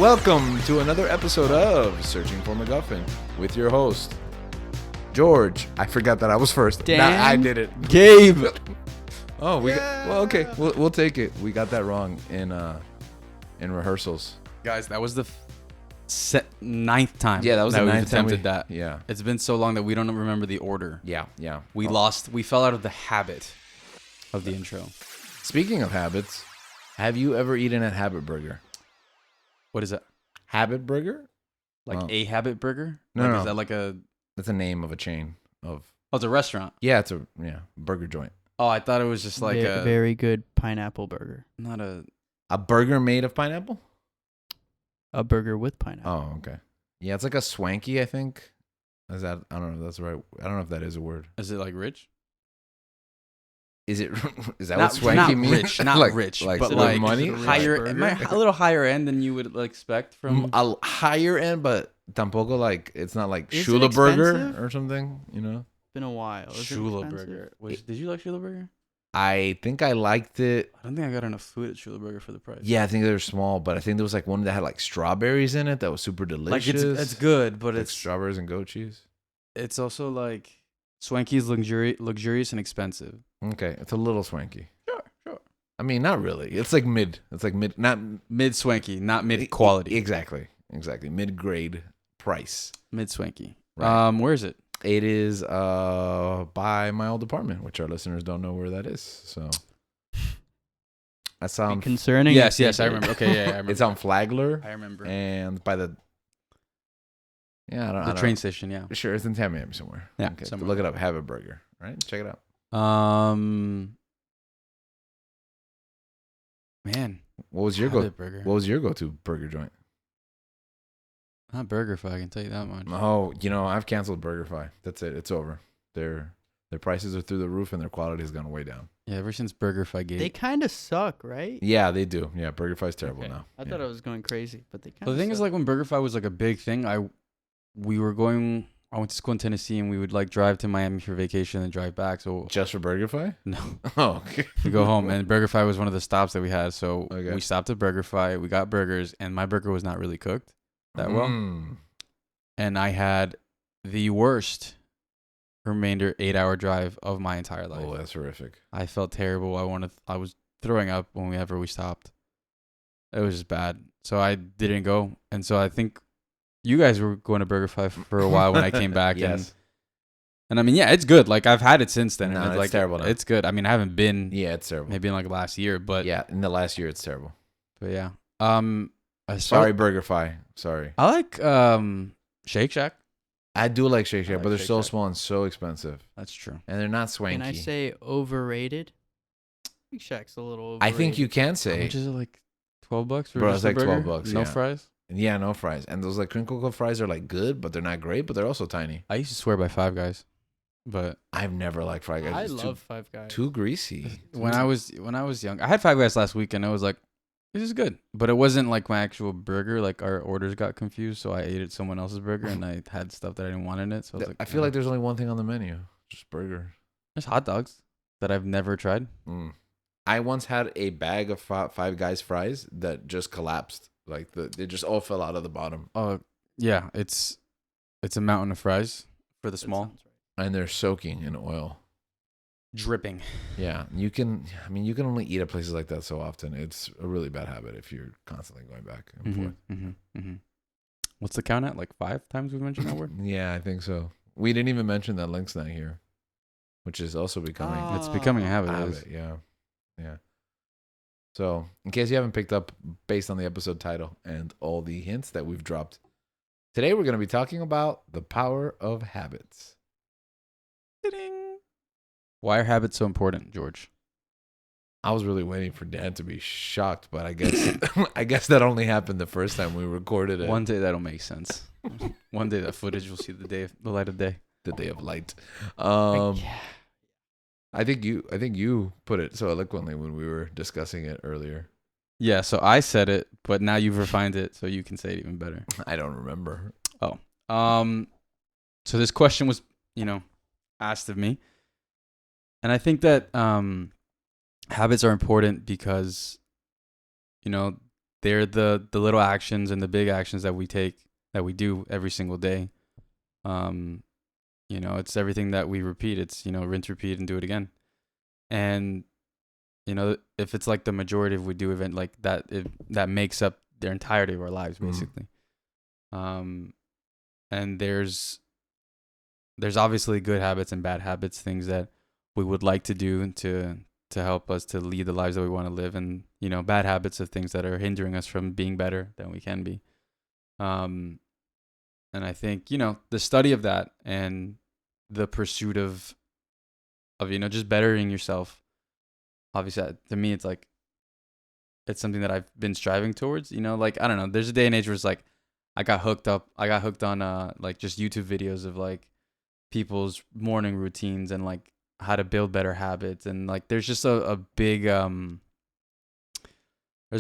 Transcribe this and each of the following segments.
Welcome to another episode of Searching for McGuffin with your host, George. I forgot that I was first. Dan? Nah, I did it. Gabe. Oh, well, okay. We'll take it. We got that wrong in rehearsals. Guys, that was the ninth time. Yeah, that was the we've ninth time attempted that. Yeah. It's been so long that we don't remember the order. Yeah. We fell out of the habit of the intro. Speaking of habits, have you ever eaten at Habit Burger? What is that? Habit Burger? Like a Habit Burger? No. Is that like a... That's a name of a chain of... Oh, it's a restaurant. Yeah, it's a burger joint. Oh, I thought it was just like a... Very good pineapple burger. Not a... A burger made of pineapple? A burger with pineapple. Oh, okay. Yeah, it's like a swanky, I think. Is that... I don't know if that's right. I don't know if that is a word. Is it like rich? Is it? Is that Not, what swanky not means? rich, not like, rich, like but with like money. higher, a little higher end than you would expect from. A higher end, but tampoco like it's not like Is it Shula Burger expensive? or something. You know, Been a while. Is it Shula expensive? Burger. Did you like Shula Burger? I think I liked it. I don't think I got enough food at Shula Burger for the price. Yeah, I think they were small, but I think there was like one that had like strawberries in it that was super delicious. Like it's good, but like it's strawberries and goat cheese. It's also like swanky is luxurious and expensive. Okay, it's a little swanky. Sure. I mean, not really. It's like mid. It's like mid, not Mid swanky, not mid quality. Exactly. Mid grade price. Mid swanky. Right. Where is it? It is by my old apartment, which our listeners don't know where that is. So that's Concerning. Yes, I remember. Okay, yeah, I remember. It's on Flagler. I remember. And by the I don't train station, yeah. Sure, it's in Tamiami somewhere. Yeah, okay. somewhere. Look it up. Have a burger. Right, check it out. Man, What was your burger? What was your go-to burger joint? Not BurgerFi, I can tell you that much. Oh, I've canceled BurgerFi. That's it. It's over. Their prices are through the roof and their quality has gone way down. Yeah, ever since BurgerFi gave. They kind of suck, right? Yeah, they do. Yeah, BurgerFi is terrible Okay. now. I thought I was going crazy, but they kind of Well, the thing is, like when BurgerFi was like a big thing, I went to school in Tennessee and we would like drive to Miami for vacation and drive back. So Just for BurgerFi? no, Oh, okay. to go home, and BurgerFi was one of the stops that we had. So Okay. we stopped at BurgerFi. We got burgers, and my burger was not really cooked that well, and I had the worst remainder 8-hour drive of my entire life. Oh, that's horrific. I felt terrible. I was throwing up whenever we stopped. It was just bad. So I didn't go, and so I think you guys were going to BurgerFi for a while when I came back. Yes. And I mean, yeah, it's good. Like I've had it since then. No, and it's like terrible now. It's good. I mean, I haven't been Yeah, it's terrible. maybe in like last year, but Yeah, in the last year, it's terrible. But yeah. Sorry, BurgerFi. Sorry. I like Shake Shack. I do like Shake Shack, like but they're Shake so Shack. small and so expensive. That's true. And they're not swanky. Can I say overrated? Big Shack's a little overrated. I think you can How say. much is it? Like $12 for Bro, just it's a like burger? $12, No yeah. fries. Yeah, no fries. And those like crinkle cut fries are like good, but they're not great, but they're also tiny. I used to swear by Five Guys, but I've never liked Fry Guys. I It's love Five Guys. too greasy. when I was young, I had Five Guys last week, and I was like, this is good, but it wasn't like my actual burger. Like our orders got confused, so I ate it someone else's burger, and I had stuff that I didn't want in it. So I was like, I feel like there's only one thing on the menu, just burger. there's hot dogs that I've never tried. I once had a bag of Five Guys fries that just collapsed. Like they just all fell out of the bottom. Yeah, it's a mountain of fries for the That small, sounds right. And they're soaking in oil. dripping. Yeah, you can only eat at places like that so often. It's a really bad habit if you're constantly going back and forth. What's the count at? Like 5 times we've mentioned that word. Yeah, I think so. We didn't even mention that Link's not here, which is also becoming It's becoming a a habit. habit. Yeah. So, in case you haven't picked up based on the episode title and all the hints that we've dropped, today we're going to be talking about the power of habits. Why are habits so important, George? I was really waiting for Dan to be shocked, but I guess that only happened the first time we recorded it. One day that'll make sense. One day that footage will see the light of day. The day of light. Yeah. I think you put it so eloquently when we were discussing it earlier. Yeah, so I said it, but now you've refined it, so you can say it even better. I don't remember. So this question was, asked of me. And I think that habits are important because, they're the little actions and the big actions that we do every single day. It's everything that we repeat. It's, rinse, repeat, and do it again. And, if it's like the majority of we do event like that, that makes up their entirety of our lives, basically. And there's obviously good habits and bad habits, things that we would like to do to help us to lead the lives that we want to live, and bad habits of things that are hindering us from being better than we can be. And I think the study of that and the pursuit of just bettering yourself, obviously to me it's like it's something that I've been striving towards. Like, I don't know, there's a day and age where it's like I got hooked on like just YouTube videos of like people's morning routines and like how to build better habits, and like there's just a big there's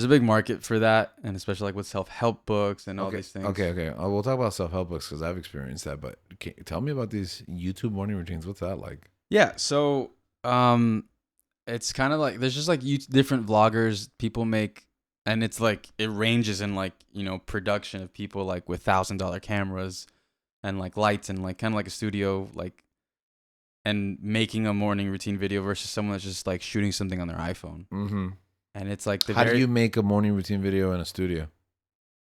a big market for that, and especially like with self-help books and all these things. Okay. We'll talk about self-help books because I've experienced that. But tell me about these YouTube morning routines. What's that like? Yeah, so it's kind of like there's just like different vloggers people make, and it's like it ranges in like production of people like with $1,000 cameras and like lights and like kind of like a studio, like, and making a morning routine video versus someone that's just like shooting something on their iPhone. Mm-hmm. And it's like how do you make a morning routine video in a studio?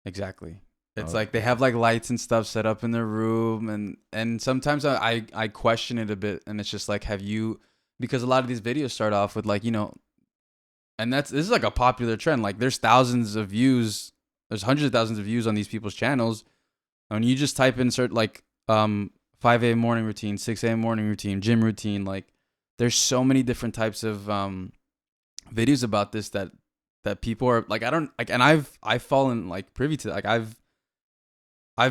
Exactly. It's like they have like lights and stuff set up in their room, and sometimes I question it a bit, and it's just like, because a lot of these videos start off with like, and this is like a popular trend. Like there's hundreds of thousands of views on these people's channels. And you just type in like 5 a.m. morning routine, 6 a.m. morning routine, gym routine. Like there's so many different types of videos about this that people are like, I don't like, and I've fallen like privy to, like I've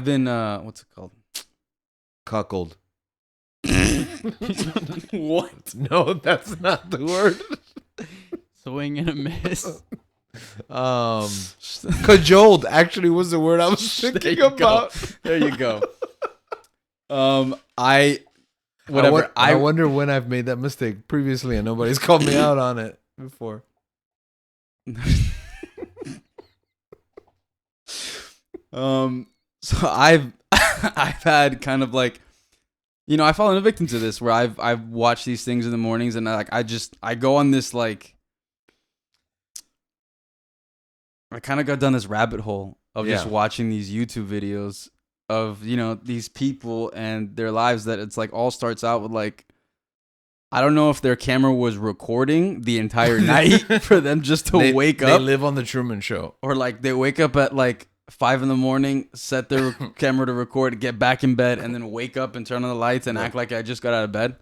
been what's it called? Cuckold. What? No, that's not the word. Swing and a miss. Cajoled actually was the word I was thinking about. There you go. I wonder when I've made that mistake previously and nobody's called me out on it before. So I've had kind of like, I've fallen a victim to this where I've watched these things in the mornings, and I go on this like, I kind of got down this rabbit hole of just watching these YouTube videos of, these people and their lives, that it's like all starts out with like, I don't know if their camera was recording the entire night for them just to wake up. They live on the Truman Show. Or like they wake up at like 5 a.m, set their camera to record, get back in bed, and then wake up and turn on the lights and act like I just got out of bed.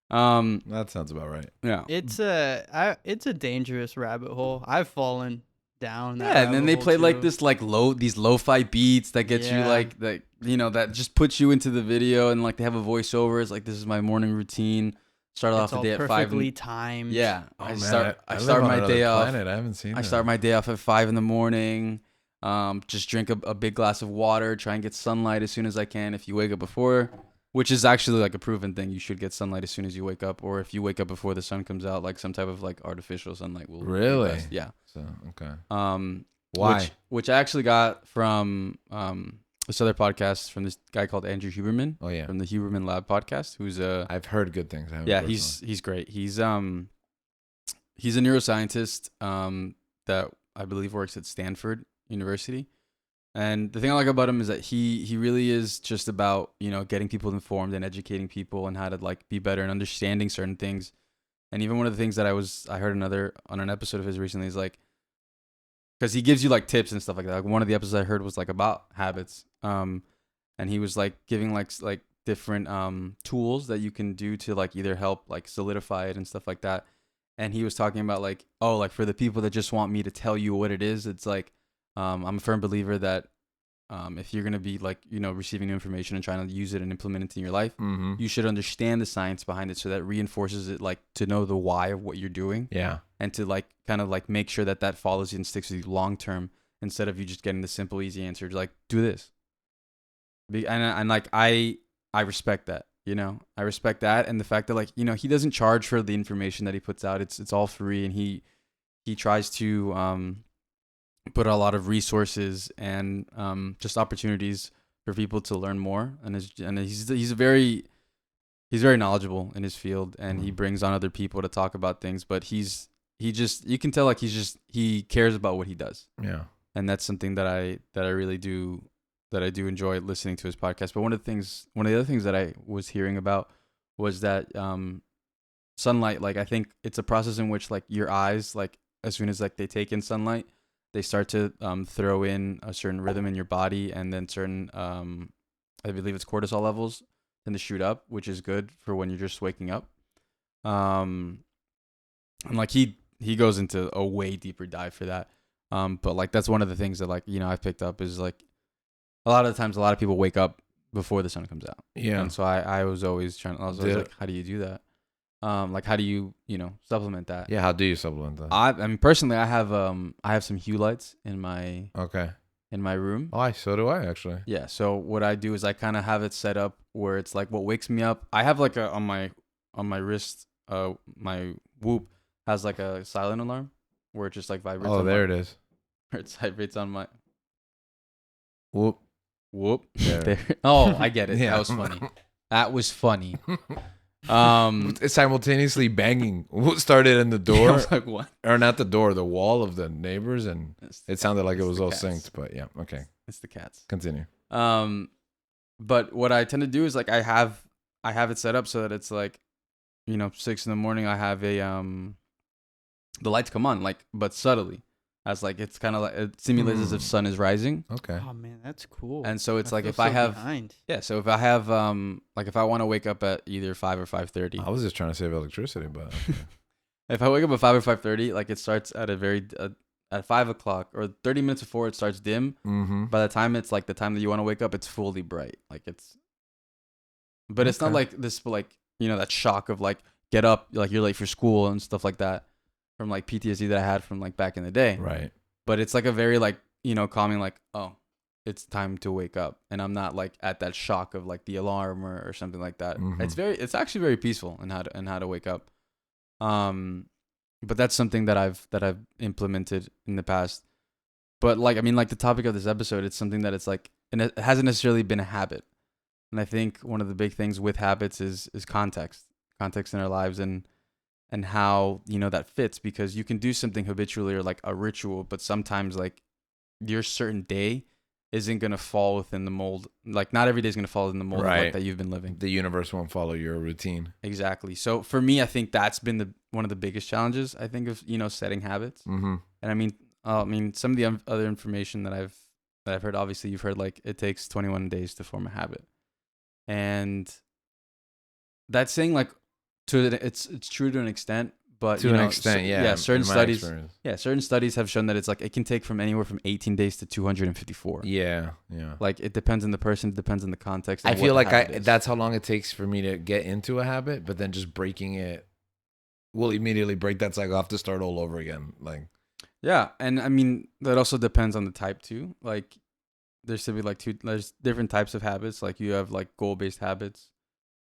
That sounds about right. Yeah. It's a dangerous rabbit hole. I've fallen down that and then they play like this like these lo-fi beats that get you like that, that just puts you into the video, and like they have a voiceover. It's like, this is my morning routine. Start off the day at 5. Perfectly timed. Yeah. Oh, I start my day off. Planet. I haven't seen I start my day off at 5 a.m. Just drink a big glass of water. Try and get sunlight as soon as I can. If you wake up before, which is actually like a proven thing, you should get sunlight as soon as you wake up. Or if you wake up before the sun comes out, like some type of like artificial sunlight will. Really? Yeah. So okay. Why? Which I actually got from this other podcast from this guy called Andrew Huberman. Oh yeah. From the Huberman Lab podcast, who's I've heard good things. He's great. He's a neuroscientist that I believe works at Stanford University. And the thing I like about him is that he really is just about, getting people informed and educating people on how to like be better and understanding certain things. And even one of the things that I heard on an episode of his recently is like, because he gives you like tips and stuff like that. Like one of the episodes I heard was like about habits. And he was like giving like different tools that you can do to like either help like solidify it and stuff like that. And he was talking about like, like for the people that just want me to tell you what it is, it's like, I'm a firm believer that if you're going to be like, receiving new information and trying to use it and implement it in your life, you should understand the science behind it, so that reinforces it, like to know the why of what you're doing. Yeah. And to like kind of like make sure that follows you and sticks with you long term, instead of you just getting the simple, easy answer to like, do this. And like, I respect that, I respect that. And the fact that like, he doesn't charge for the information that he puts out. It's all free. And he tries to, put a lot of resources and just opportunities for people to learn more. And he's very knowledgeable in his field, and he brings on other people to talk about things. But he just, you can tell like he cares about what he does. Yeah. And that's something that I really do, that I do enjoy listening to his podcast. But one of the other things that I was hearing about was that sunlight, like I think it's a process in which like your eyes, like as soon as like they take in sunlight, they start to throw in a certain rhythm in your body, and then certain I believe it's cortisol levels tend to shoot up, which is good for when you're just waking up. And like he goes into a way deeper dive for that. But like that's one of the things that like, you know, I've picked up is like a lot of the times a lot of people wake up before the sun comes out. Yeah. And so I was always like, how do you do that? Like how do you, you know, supplement that? Yeah. How do you supplement that? I mean personally I have some hue lights in my room. Oh, so do I actually. Yeah. So what I do is I kind of have it set up where it's like what wakes me up. I have like a on my wrist, my Whoop has like a silent alarm where it just like vibrates. Oh, there it is. It vibrates on my Whoop. There. Oh, I get it. Yeah. That was funny. That was funny. It's simultaneously banging. What started in the I door, was like, what? or not the door, the wall of the neighbors, and it sounded like it was the all cats. synced. But yeah, okay, It's the cats. continue. But what I tend to do is like I have it set up so that it's like, you know, 6 a.m. I have a the lights come on like, but subtly, as like it's kind of like it simulates as if sun is rising. Okay. Oh man, that's cool. And so it's I like feel if I so have behind. yeah, so if I have like if I want to wake up at either 5 or 5:30. I was just trying to save electricity, but okay. If I wake up at 5 or 5:30, like it starts at at 5 o'clock or 30 minutes before it starts dim. Mm-hmm. By the time it's like the time that you want to wake up, it's fully bright. Like it's, but it's not Okay. like this, like, you know, that shock of like get up, like you're late for school and stuff like that from like PTSD that I had from like back in the day. Right. But it's like a very like, you know, calming, like, oh, it's time to wake up. And I'm not like at that shock of like the alarm or something like that. Mhm. It's actually very peaceful in how to wake up. But that's something that I've implemented in the past. But like, I mean, like the topic of this episode, it's something that it's like, and it hasn't necessarily been a habit. And I think one of the big things with habits is context in our lives, and how, you know, that fits, because you can do something habitually or like a ritual, but sometimes like your certain day isn't going to fall within the mold. Like not every day is going to fall in the mold of, like, Right. that you've been living. The universe won't follow your routine. Exactly. So for me, I think that's been one of the biggest challenges, I think, of, you know, setting habits. Mm-hmm. And I mean, some of the other information that I've heard, obviously you've heard, like it takes 21 days to form a habit. And that's saying like it's true to an extent, but To you an know, extent, yeah. yeah, certain in my studies, experience. yeah, certain studies have shown that it's like it can take from anywhere from 18 days to 254. Yeah. Yeah. Like it depends on the person, it depends on the context. I of feel what like the habit is. that's how long it takes for me to get into a habit, but then just breaking it will immediately break that cycle. I have to start all over again. Like, Yeah, and I mean that also depends on the type too. Like there's to be like there's different types of habits. Like you have like goal-based habits.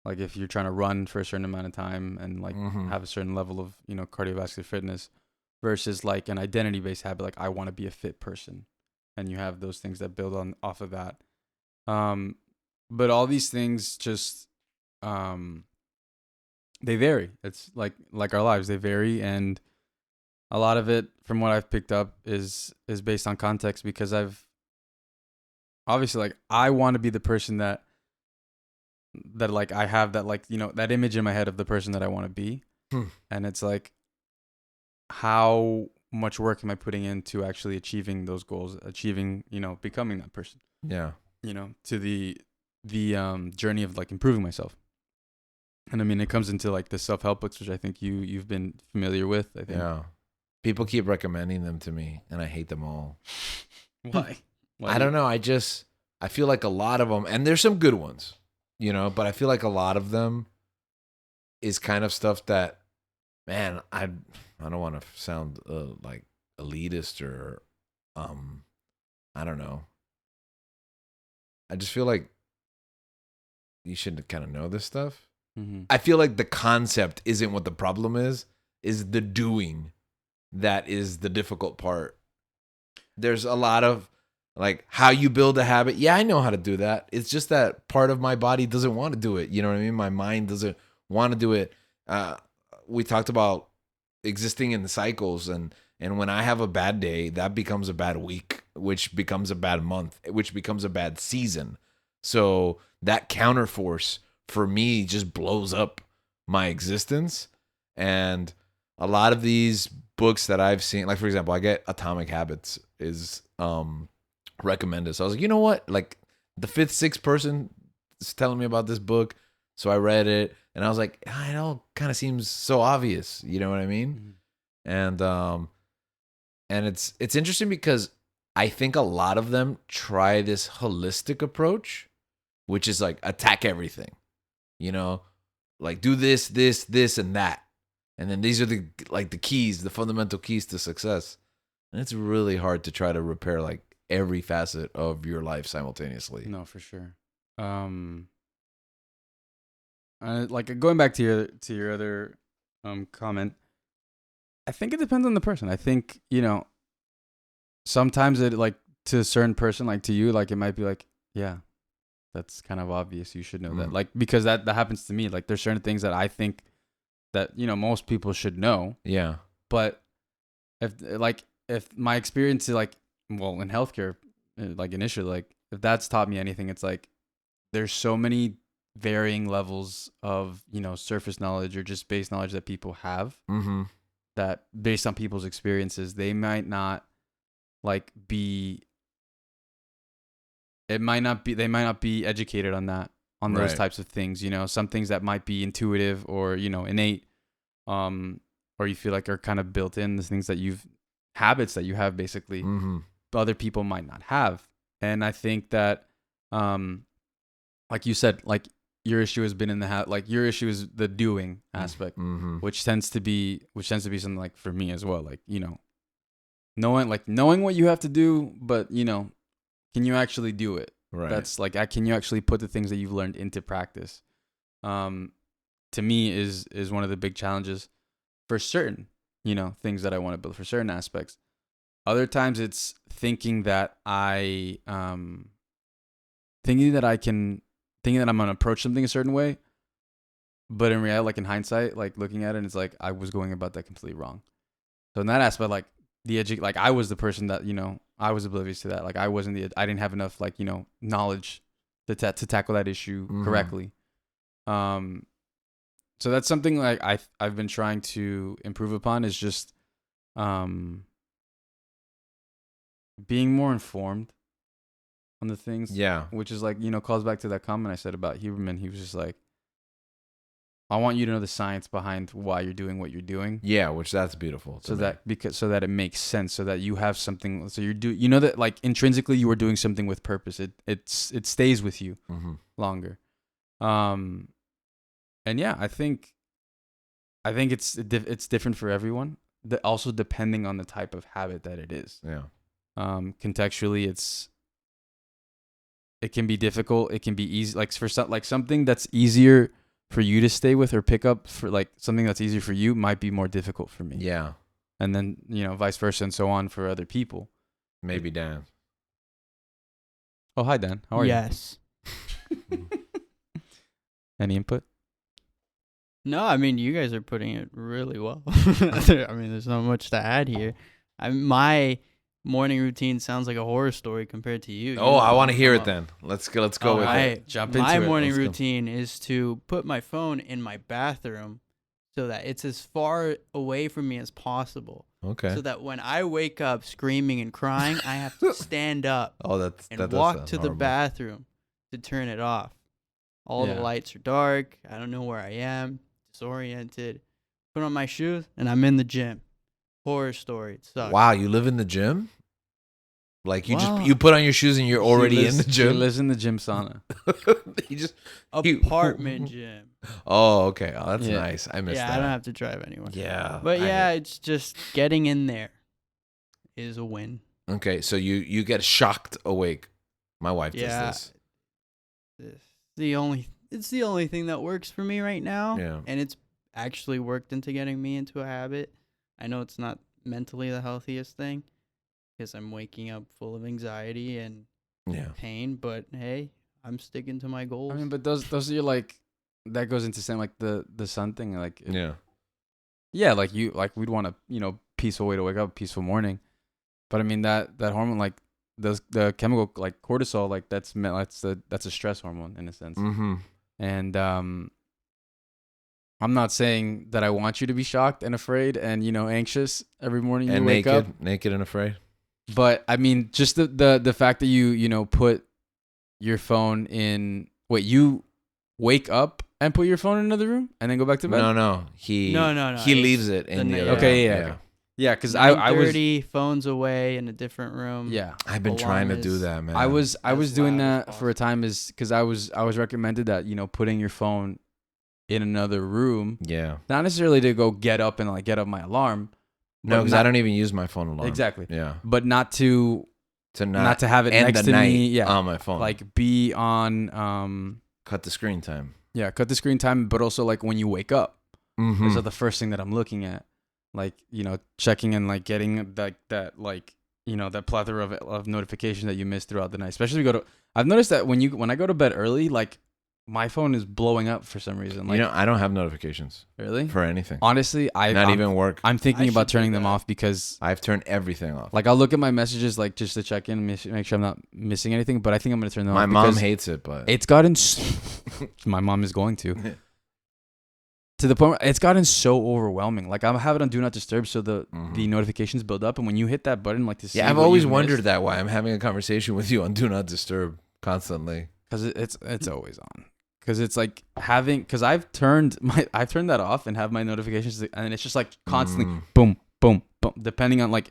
Like if you're trying to run for a certain amount of time and like Mhm. have a certain level of, you know, cardiovascular fitness, versus like an identity-based habit, like I want to be a fit person, and you have those things that build on off of that. But all these things just they vary. It's like our lives, they vary, and a lot of it, from what I've picked up, is based on context, because I've obviously, like, I want to be the person that like I have that, like, you know, that image in my head of the person that I want to be. And it's like, how much work am I putting into actually achieving those goals, achieving, you know, becoming that person, yeah. you know, to the journey of like improving myself. And I mean, it comes into like the self-help books, which I think you've been familiar with, I think. Yeah. People keep recommending them to me, and I hate them all. Why? I don't know. I feel like a lot of them, and there's some good ones, you know, but I feel like a lot of them is kind of stuff that, man, I don't want to sound like elitist or, I don't know. I just feel like you should kind of know this stuff. Mm-hmm. I feel like the concept isn't what the problem is the doing that is the difficult part. there's a lot of like how you build a habit. Yeah, I know how to do that. It's just that part of my body doesn't want to do it. You know what I mean? My mind doesn't want to do it. We talked about existing in the cycles, and when I have a bad day, that becomes a bad week, which becomes a bad month, which becomes a bad season. So that counterforce for me just blows up my existence. And a lot of these books that I've seen, like for example, I get Atomic Habits is recommended. So I was like, you know what? Like the fifth, sixth person is telling me about this book. So I read it and I was like, it all kind of seems so obvious. You know what I mean? Mm-hmm. And it's interesting because I think a lot of them try this holistic approach, which is like attack everything, you know, like do this, and that. And then these are the keys, the fundamental keys to success. And it's really hard to try to repair like every facet of your life simultaneously. No, for sure. Like going back to your other comment, I think it depends on the person. I think, you know, sometimes it like to a certain person, like to you, like it might be like, yeah, that's kind of obvious. You should know that. Like, because that happens to me. Like there's certain things that I think that, you know, most people should know. Yeah. But if my experience is like, well, in healthcare, like initially, like if that's taught me anything, it's like there's so many varying levels of, you know, surface knowledge or just base knowledge that people have, that based on people's experiences, they might not like be, they might not be educated on that, on those Right. types of things, you know, some things that might be intuitive or, you know, innate, or you feel like are kind of built in, the things that habits that you have basically, other people might not have. And I think that, like you said, like your issue has been in like your issue is the doing aspect, which tends to be something like for me as well. Like, you know, knowing what you have to do, but you know, can you actually do it? Right. That's like, can you actually put the things that you've learned into practice? To me is one of the big challenges for certain, you know, things that I want to build, for certain aspects. Other times it's thinking that I'm going to approach something a certain way, but in reality, like in hindsight, like looking at it, it's like I was going about that completely wrong. So in that aspect, like like I was the person that, you know, I was oblivious to that. Like I didn't have enough, like, you know, knowledge to tackle that issue correctly. So that's something like I've been trying to improve upon, is just being more informed on the things. Yeah. Which is like, you know, calls back to that comment I said about Huberman. He was just like, I want you to know the science behind why you're doing what you're doing. Yeah, which that's beautiful. So that it makes sense, so that you have something, so you know that like intrinsically you are doing something with purpose. It stays with you longer. And yeah, I think it's different for everyone. Also depending on the type of habit that it is. Yeah. Contextually, it can be difficult. It can be easy. Like for something that's easier for you to stay with or pick up, for like something that's easier for you might be more difficult for me. Yeah. And then, you know, vice versa and so on for other people. Maybe Dan. Oh, hi Dan. How are Yes. you? Any input? No, I mean, you guys are putting it really well. I mean, there's not much to add here. My morning routine sounds like a horror story compared to you. Oh, I want to hear it then. Let's go with it. Jump into my it. morning routine is to put my phone in my bathroom so that it's as far away from me as possible. Okay. So that when I wake up screaming and crying, I have to stand up and walk to the bathroom to turn it off. All the lights are dark. I don't know where I am. Disoriented. Put on my shoes and I'm in the gym. Horror story. It sucks. Wow, you live in the gym? Like you put on your shoes and you're already in the gym? She lives in the gym sauna. Apartment gym. Oh, okay. Oh, that's nice. I miss that. Yeah, I don't have to drive anywhere. Yeah. But it's just getting in there is a win. Okay, so you get shocked awake. My wife does this. It's the only thing that works for me right now. Yeah. And it's actually worked into getting me into a habit. I know it's not mentally the healthiest thing, because I'm waking up full of anxiety and pain. But hey, I'm sticking to my goals. I mean, but those are your like, that goes into saying like the sun thing, like like we'd want a peaceful way to wake up, peaceful morning. But I mean that hormone, like the chemical like cortisol, like that's a stress hormone in a sense. Mm-hmm. And I'm not saying that I want you to be shocked and afraid and anxious every morning you wake up, naked and afraid. But I mean, just the fact that you put your phone in. Wait, you wake up and put your phone in another room and then go back to bed? No. He leaves it in the okay. Yeah, because I was 30 phones away in a different room. Yeah, I've been trying to do that, man. I was doing that for a time, is because I was recommended that putting your phone in another room. Yeah, not necessarily to go get up and like get up my alarm. No, because I don't even use my phone alarm. Exactly. Yeah, but not to have it next to me. Yeah, on my phone. Like be on. Cut the screen time. Yeah, cut the screen time, but also like when you wake up. Mm-hmm. Those are the first thing that I'm looking at. Like, checking and like getting that plethora of notifications that you miss throughout the night. Especially I've noticed that when I go to bed early, like my phone is blowing up for some reason. Like, I don't have notifications. Really? For anything. Honestly, not even work. I'm thinking about turning them off because I've turned everything off. Like I'll look at my messages like just to check in, make sure I'm not missing anything. But I think I'm gonna turn them off. My mom hates it, but it's gotten. My mom is going to. To the point where it's gotten so overwhelming. Like I have it on Do Not Disturb, so the notifications build up, and when you hit that button, like to see. Yeah, I've always wondered that why I'm having a conversation with you on Do Not Disturb constantly. Because it's always on. Because it's like because I've turned that off and have my notifications, and it's just like constantly boom, boom, boom, depending on like.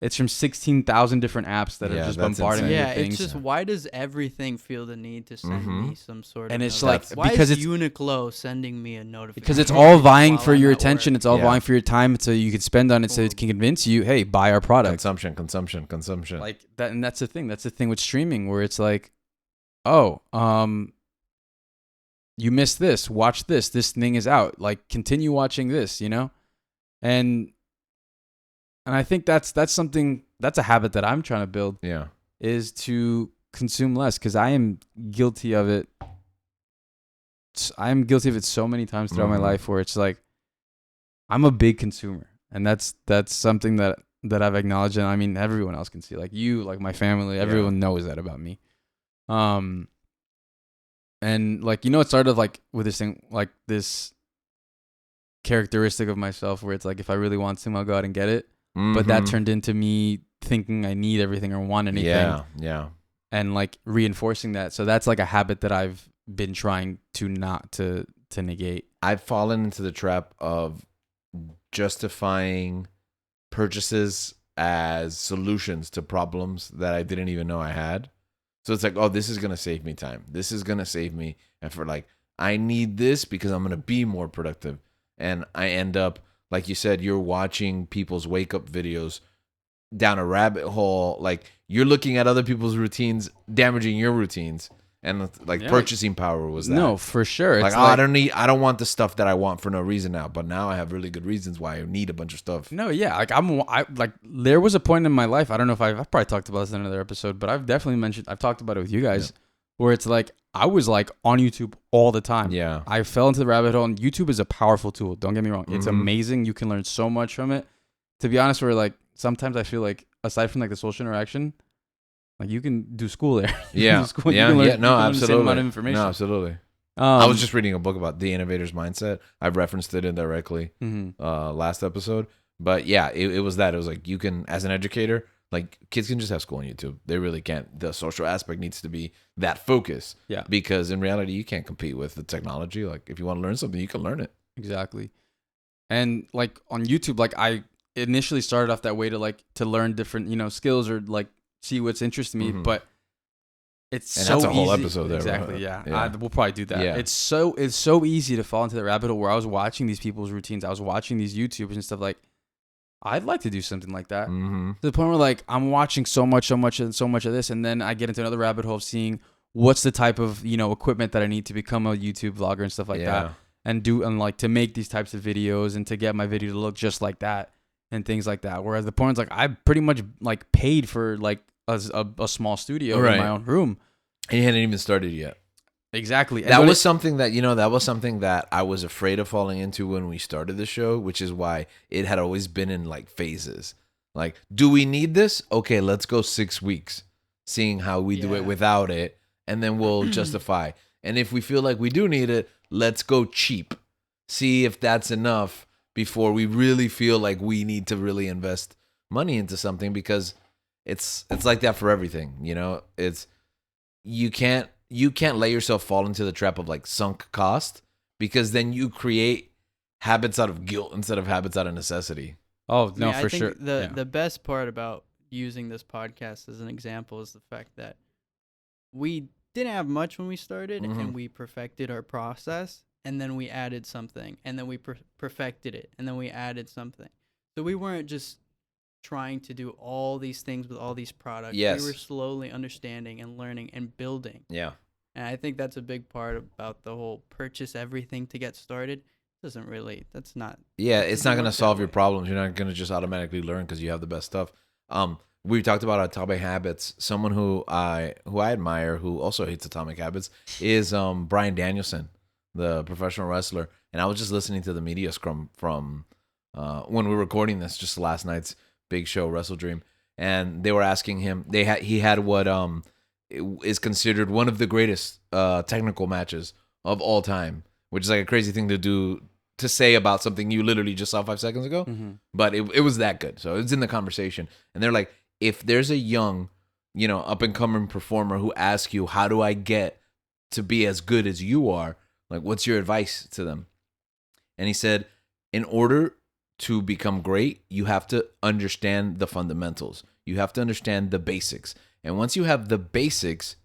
It's from 16,000 different apps that are just bombarding me with things. It's just why does everything feel the need to send me some sort of? And it's like why is Uniqlo sending me a notification? Because it's all vying for your attention. It's all vying for your time, so you can spend on it, so it can convince you, hey, buy our product. Consumption. Like that, and that's the thing. That's the thing with streaming, where it's like, you missed this. Watch this. This thing is out. Like continue watching this. And I think that's something, that's a habit that I'm trying to build. Yeah. Is to consume less, because I am guilty of it. I'm guilty of it so many times throughout my life, where it's like I'm a big consumer, and that's something that I've acknowledged, and I mean everyone else can see, like you, like my family, everyone knows that about me. And like it started like with this thing, like this characteristic of myself, where it's like if I really want something, I'll go out and get it. But that turned into me thinking I need everything or want anything. Yeah. And like reinforcing that. So that's like a habit that I've been trying to not to negate. I've fallen into the trap of justifying purchases as solutions to problems that I didn't even know I had. So it's like, oh, this is going to save me time. This is going to save me effort. Like, I need this because I'm going to be more productive. And I end up, like you said, you're watching people's wake up videos down a rabbit hole. Like you're looking at other people's routines, damaging your routines, and like purchasing power was that. No, for sure. Like, I don't want the stuff that I want for no reason now, but now I have really good reasons why I need a bunch of stuff. No, yeah. Like there was a point in my life, I don't know if I've probably talked about this in another episode, but I've talked about it with you guys, where it's like, I was like on YouTube all the time. Yeah. I fell into the rabbit hole, and YouTube is a powerful tool. Don't get me wrong. It's amazing. You can learn so much from it. To be honest, where like sometimes I feel like aside from like the social interaction, like you can do school there. Yeah. Absolutely. The same amount of information. No, absolutely. I was just reading a book about the innovator's mindset. I've referenced it indirectly last episode. But yeah, it was that. It was like you can, as an educator, like kids can just have school on YouTube. They really can't. The social aspect needs to be that focus. Yeah. Because in reality, you can't compete with the technology. Like if you want to learn something, you can learn it. Exactly. And like on YouTube, like I initially started off that way to learn different, skills or like see what's interesting me. But it's so easy. That's a whole episode there. Exactly. Yeah. We'll probably do that. Yeah. It's so easy to fall into the rabbit hole where I was watching these people's routines. I was watching these YouTubers and stuff like, I'd like to do something like that. To the point where like I'm watching so much of this, and then I get into another rabbit hole of seeing what's the type of equipment that I need to become a YouTube vlogger and stuff like that, and like to make these types of videos and to get my video to look just like that. and things like that. Whereas the porn's like, I pretty much like paid for like a small studio in my own room. And you hadn't even started yet. Exactly. That was something that I was afraid of falling into when we started the show, which is why it had always been in like phases. Like, do we need this? Okay, let's go 6 weeks, seeing how we do it without it, and then we'll justify. And if we feel like we do need it, let's go cheap. See if that's enough before we really feel like we need to really invest money into something, because it's like that for everything, you know? It's you can't let yourself fall into the trap of like sunk cost, because then you create habits out of guilt instead of habits out of necessity. Oh, no, for sure. The best part about using this podcast as an example is the fact that we didn't have much when we started, and we perfected our process, and then we added something, and then we perfected it, and then we added something. So we weren't just trying to do all these things with all these products. Yes. We were slowly understanding and learning and building. Yeah. And I think that's a big part about the whole purchase everything to get started. That's not. Yeah, it's not going to solve your problems. You're not going to just automatically learn because you have the best stuff. We talked about Atomic Habits. Someone who I admire, who also hates Atomic Habits, is Bryan Danielson, the professional wrestler. And I was just listening to the media scrum from when we were recording this, just last night's big show, Wrestle Dream, and they were asking him. He had what is considered one of the greatest technical matches of all time, which is like a crazy thing to say about something you literally just saw 5 seconds ago. But it was that good, so it's in the conversation. And they're like, if there's a young, up and coming performer who asks you, how do I get to be as good as you are, like, what's your advice to them? And he said, in order to become great, you have to understand the fundamentals. You have to understand the basics. And once you have the basics,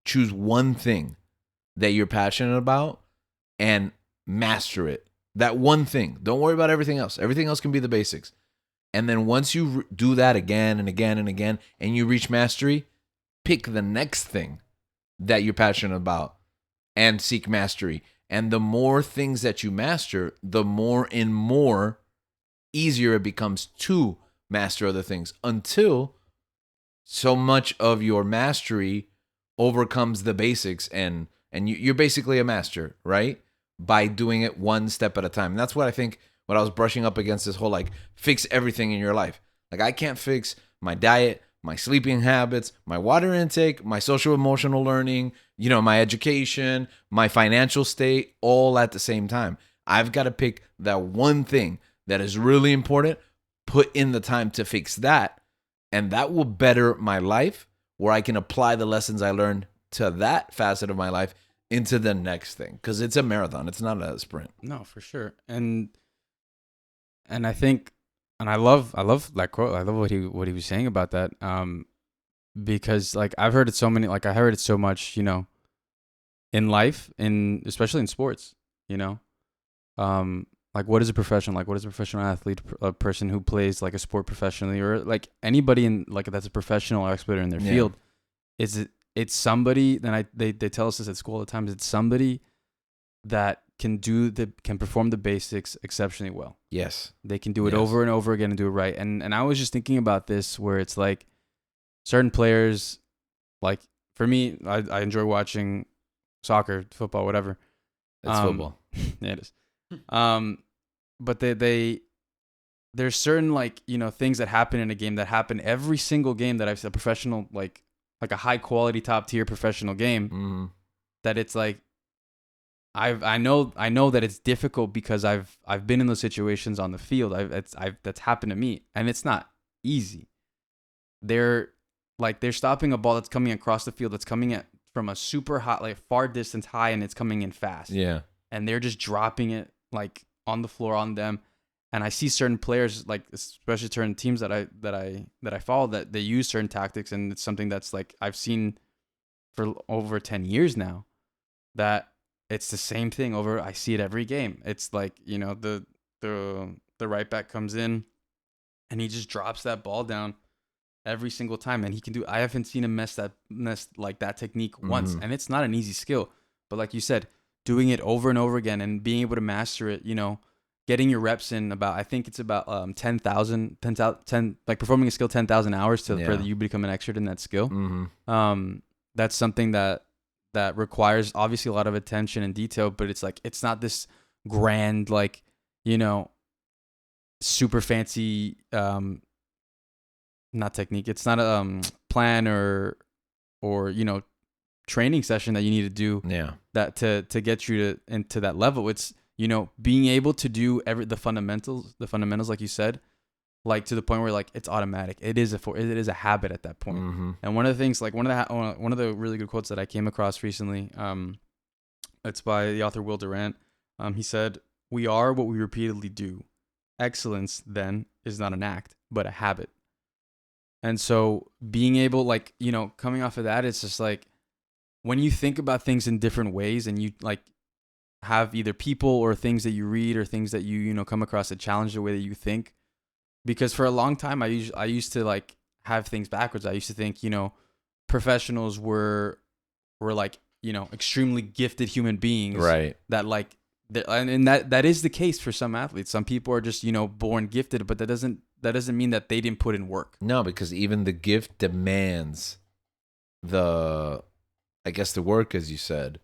choose one thing that you're passionate about and master it. That one thing. Don't worry about everything else. Everything else can be the basics. And then once you do that again and again and again, and you reach mastery, pick the next thing that you're passionate about and seek mastery. And the more things that you master, the more and more easier it becomes to master other things, until so much of your mastery overcomes the basics, and you're basically a master, right? By doing it one step at a time. And that's what I think when I was brushing up against this whole like fix everything in your life. Like, I can't fix my diet, my sleeping habits, my water intake, my social emotional learning, my education, my financial state, all at the same time. I've got to pick that one thing that is really important, put in the time to fix that, and that will better my life, where I can apply the lessons I learned to that facet of my life into the next thing, because it's a marathon. It's not a sprint. No, for sure. And I think, and I love that quote. I love what he was saying about that. Because like I've heard it so many, like I heard it so much, in life, especially in sports, like what is a professional? Like what is a professional athlete? A person who plays like a sport professionally, or like anybody in like that's a professional or expert in their field. It's somebody. Then they tell us this at school all the time. It's somebody that can perform the basics exceptionally well. Yes, they can do it over and over again and do it right. And I was just thinking about this, where it's like certain players, like for me, I enjoy watching soccer, football, whatever. It's football. Yeah, it is. But there's certain like things that happen in a game that happen every single game that I've seen, a professional like a high quality top tier professional game, that it's like I know that it's difficult because I've been in those situations on the field. That's happened to me, and it's not easy. They're stopping a ball that's coming across the field, that's coming from a super hot, like far distance high, and it's coming in fast. Yeah. And they're just dropping it like on the floor on them. And I see certain players, like especially certain teams that I follow, that they use certain tactics, and it's something that's like I've seen for over 10 years now, that it's the same thing over. I see it every game. It's like, the right back comes in and he just drops that ball down every single time, and I haven't seen him mess like that technique once. And it's not an easy skill, but like you said, doing it over and over again and being able to master it, getting your reps in about, I think it's about 10,000, like performing a skill 10,000 hours for you become an expert in that skill. Mm-hmm. That's something that requires obviously a lot of attention and detail, but it's like, it's not this grand, like, super fancy, not technique. It's not a plan or training session that you need to do that to get you into that level. It's, being able to do the fundamentals, like you said, like to the point where like it's automatic. It is a habit at that point. Mm-hmm. And one of the things, like one of the really good quotes that I came across recently, it's by the author Will Durant. He said, "We are what we repeatedly do. Excellence, then, is not an act, but a habit." And so being able, like, coming off of that, it's just like when you think about things in different ways and you like have either people or things that you read or things that you come across that challenge the way that you think. Because for a long time, I used to like have things backwards. I used to think, professionals were like, extremely gifted human beings. Right. That like, and that is the case for some athletes. Some people are just, born gifted, but that doesn't mean that they didn't put in work. No, because even the gift demands the work, as you said,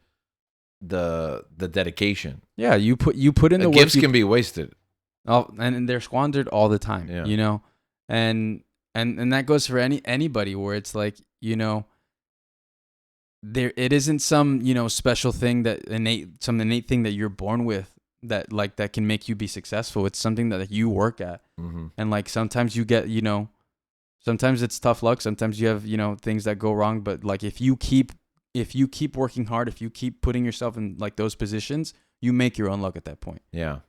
the dedication. Yeah, you put in the work. Gifts can be wasted. Oh, and they're squandered all the time. Yeah. And that goes for anybody where it's like, there it isn't some, special thing that innate thing that you're born with that can make you be successful. It's something that you work at. Mm-hmm. And like sometimes you get, sometimes it's tough luck, sometimes you have, things that go wrong, but like if you keep working hard, if you keep putting yourself in like those positions, you make your own luck at that point. Yeah.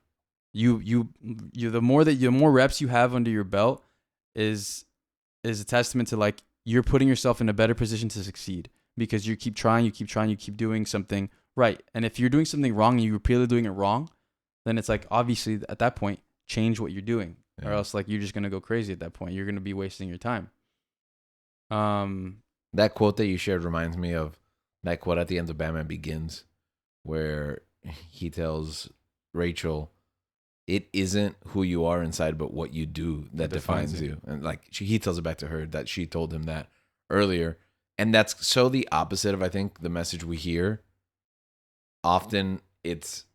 You the more reps you have under your belt is a testament to like you're putting yourself in a better position to succeed because you keep trying, you keep doing something right. And if you're doing something wrong and you're repeatedly doing it wrong, then it's like obviously at that point change what you're doing, or else like you're just gonna go crazy at that point. You're gonna be wasting your time. That quote that you shared reminds me of that quote at the end of Batman Begins, where he tells Rachel, "It isn't who you are inside, but what you do that defines you." And like he tells it back to her that she told him that earlier, and that's so the opposite of I think the message we hear. Often it's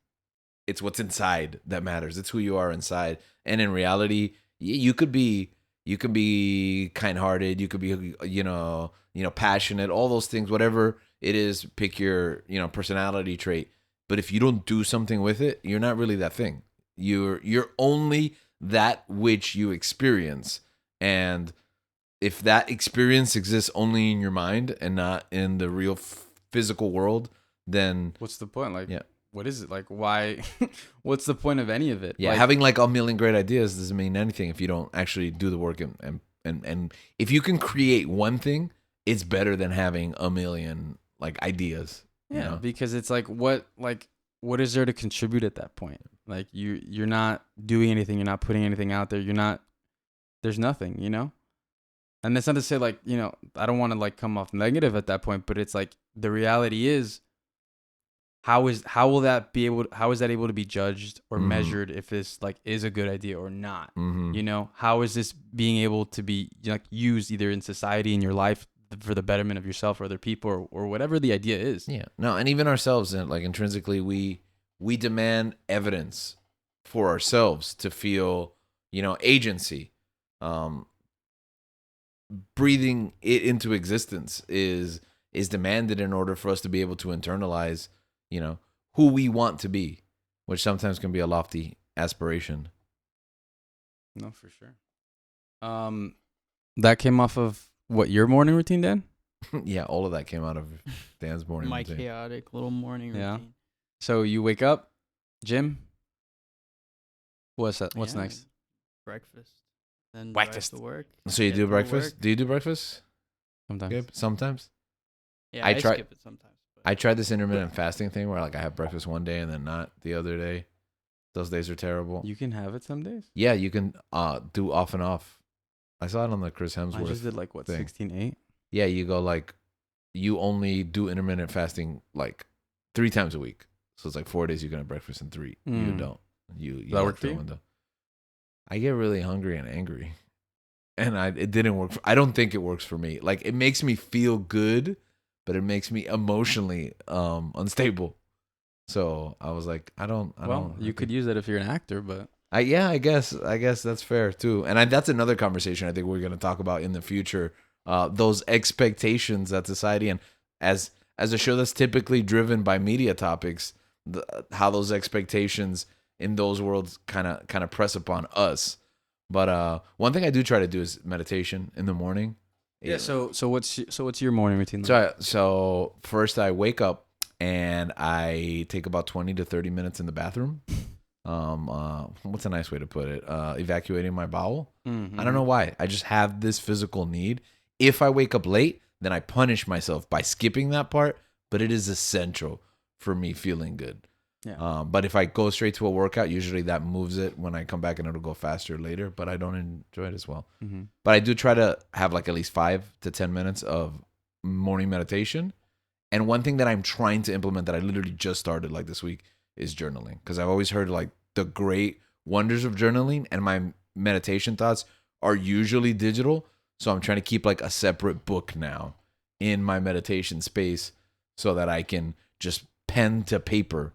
what's inside that matters. It's who you are inside, and in reality, you could be kind-hearted, you could be passionate, all those things, whatever it is. Pick your personality trait, but if you don't do something with it, you're not really that thing. You're only that which you experience, and if that experience exists only in your mind and not in the real physical world, then what's the point? Like, what is it? Like, why? What's the point of any of it? Yeah, like, having like a million great ideas doesn't mean anything if you don't actually do the work, and if you can create one thing, it's better than having a million like ideas. Yeah, because it's like what is there to contribute at that point? Like you're not doing anything, you're not putting anything out there, there's nothing, And that's not to say like, I don't want to like come off negative at that point, but it's like the reality is how is that able to be judged or measured if this like is a good idea or not? Mm-hmm. How is this being able to be like used either in society, in your life, for the betterment of yourself or other people or whatever the idea is? Yeah. No, and even ourselves, and like intrinsically we demand evidence for ourselves to feel, agency. Breathing it into existence is demanded in order for us to be able to internalize, who we want to be, which sometimes can be a lofty aspiration. No, for sure. That came off of what, your morning routine, Dan? Yeah, all of that came out of Dan's morning routine. My chaotic little morning routine. Yeah. So you wake up, gym. What's that? What's next? Breakfast. Then breakfast to work. So you do breakfast? Do you do breakfast? Sometimes. Gabe? Sometimes. Yeah, I skip it sometimes. I tried this intermittent fasting thing where like I have breakfast one day and then not the other day. Those days are terrible. You can have it some days? Yeah, you can do off and off. I saw it on the Chris Hemsworth. I just did like what, 16-8? Yeah, you go like you only do intermittent fasting like 3 times a week. So it's like 4 days you can have breakfast and 3 you don't. You that work for you? Window. I get really hungry and angry, and it didn't work. I don't think it works for me. Like it makes me feel good, but it makes me emotionally unstable. So I was like, I don't. You could use it if you're an actor, but I guess that's fair too. And that's another conversation I think we're going to talk about in the future. Those expectations that society, and as a show that's typically driven by media topics, how those expectations in those worlds kind of press upon us. But one thing I do try to do is meditation in the morning. Yeah. So what's your morning routine like? So first I wake up and I take about 20 to 30 minutes in the bathroom. What's a nice way to put it? Evacuating my bowel. Mm-hmm. I don't know why. I just have this physical need. If I wake up late, then I punish myself by skipping that part, but it is essential for me feeling good. Yeah. But if I go straight to a workout, usually that moves it when I come back and it'll go faster later, but I don't enjoy it as well. Mm-hmm. But I do try to have like at least 5 to 10 minutes of morning meditation. And one thing that I'm trying to implement that I literally just started like this week is journaling. Because I've always heard like the great wonders of journaling, and my meditation thoughts are usually digital. So I'm trying to keep like a separate book now in my meditation space so that I can just pen to paper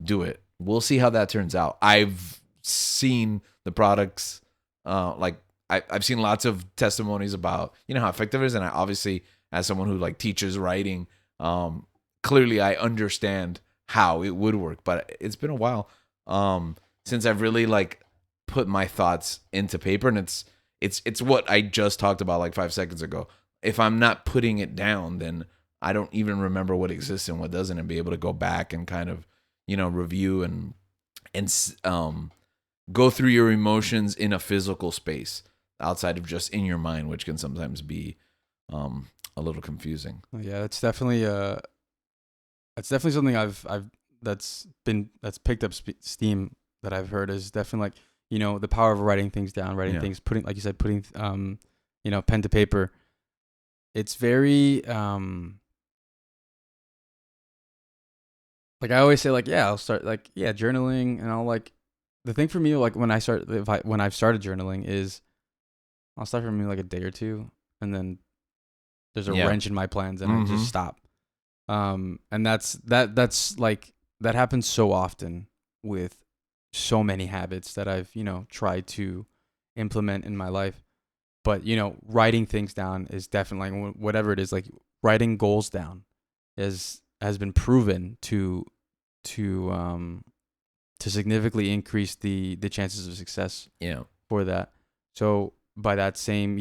do it. We'll see how that turns out. I've seen the products, I've seen lots of testimonies about, how effective it is. And I obviously, as someone who like teaches writing, clearly I understand how it would work, but it's been a while since I've really like put my thoughts into paper. And it's what I just talked about like 5 seconds ago. If I'm not putting it down, then I don't even remember what exists and what doesn't, and be able to go back and kind of, review and go through your emotions in a physical space outside of just in your mind, which can sometimes be a little confusing. Yeah, it's definitely something I've that's picked up steam that I've heard is definitely like, the power of writing things down, things, putting, like you said, putting pen to paper. It's very like I always say, like, I'll start journaling, and I'll like, the thing for me, like when I've started journaling is I'll start for maybe like a day or two, and then there's a wrench in my plans, and I just stop. And that's like, that happens so often with so many habits that I've, tried to implement in my life. But, writing things down is definitely, like, whatever it is, like writing goals down has been proven to significantly increase the chances of success for that. So by that same,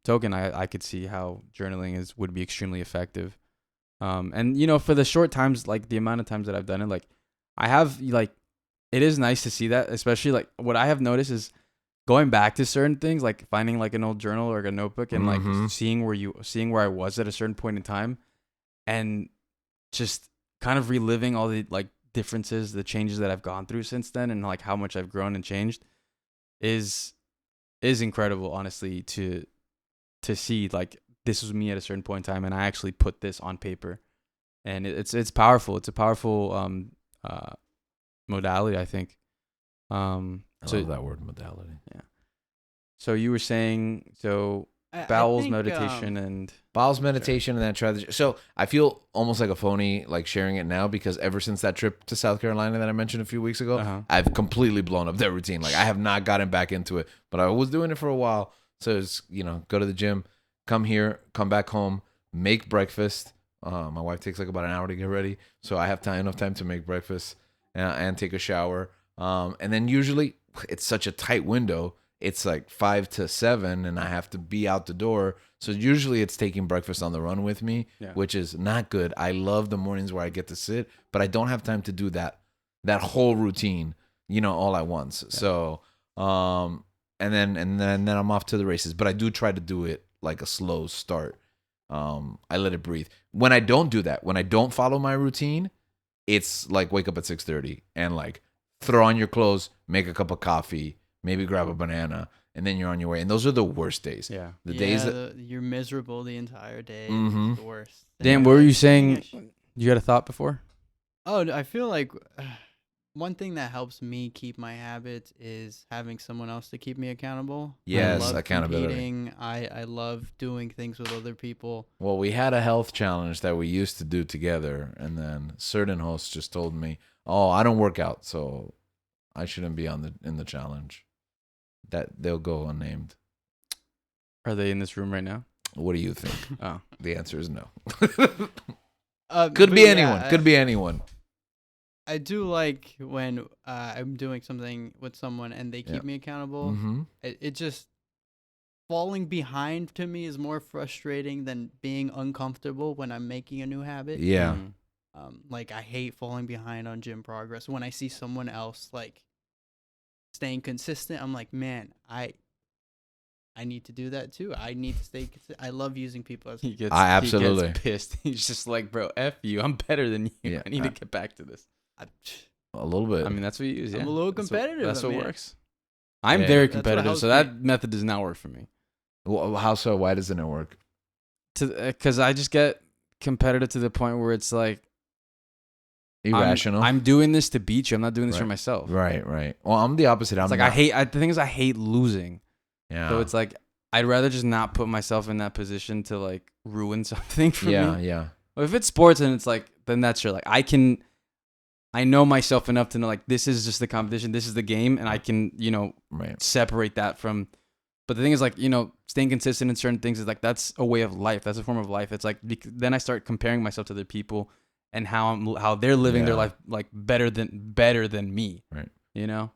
token, I could see how journaling would be extremely effective. And for the short times, like the amount of times that I've done it, like I have, like, it is nice to see that, especially like what I have noticed is going back to certain things, like finding like an old journal or a notebook and like seeing where I was at a certain point in time, and just kind of reliving all the like differences, the changes that I've gone through since then, and like how much I've grown and changed is incredible, honestly, to see like this was me at a certain point in time, and I actually put this on paper, and it's powerful. It's a powerful modality, I think. I love that word, modality. Yeah. So you were saying, bowels meditation and then try the. So I feel almost like a phony, like sharing it now, because ever since that trip to South Carolina that I mentioned a few weeks ago, I've completely blown up that routine. Like I have not gotten back into it, but I was doing it for a while. So it's, go to the gym, come here, come back home, make breakfast. My wife takes like about an hour to get ready, so I have enough time to make breakfast and take a shower. And then usually it's such a tight window. It's like 5 to 7 and I have to be out the door. So usually it's taking breakfast on the run with me, which is not good. I love the mornings where I get to sit, but I don't have time to do that whole routine, all at once. Yeah. So, and then I'm off to the races, but I do try to do it like a slow start. I let it breathe. When I don't do that, when I don't follow my routine, it's like wake up at 6:30 and like throw on your clothes, make a cup of coffee, maybe grab a banana, and then you're on your way. And those are the worst days. Yeah. The days that you're miserable the entire day. It's the worst. Dan, what were you saying? You had a thought before? Oh, I feel like one thing that helps me keep my habits is having someone else to keep me accountable. Yes, I love accountability. competing. I love doing things with other people. Well, we had a health challenge that we used to do together, and then certain hosts just told me, "Oh, I don't work out, so I shouldn't be in the challenge." That they'll go unnamed. Are they in this room right now? What do you think? Oh, the answer is no. Could be anyone. Could be anyone. I do like when I'm doing something with someone and they keep me accountable. Mm-hmm. It just falling behind to me is more frustrating than being uncomfortable when I'm making a new habit. Yeah. Like I hate falling behind on gym progress. When I see someone else like staying consistent, I'm like, man, I need to do that too. I need to stay consistent. I love using people as he gets absolutely he gets pissed. He's just like, bro, F you. I'm better than you. Yeah, I need to get back to this. A little bit. I mean, that's what you use. Yeah. I'm a little competitive. That's what works. I'm very competitive, so that method does not work for me. Well, how so? Why doesn't it work? Because I just get competitive to the point where it's like irrational. I'm doing this to beat you. I'm not doing this for myself. Right. Well, I'm the opposite. It's like the thing is I hate losing. Yeah. So it's like I'd rather just not put myself in that position to like ruin something for me. Yeah. Well, if it's sports and it's like, then that's sure. Like I know myself enough to know like this is just the competition, this is the game, and I can, separate that from. But the thing is like, staying consistent in certain things is like that's a way of life. That's a form of life. It's like then I start comparing myself to other people and how they're living their life like better than me. Right.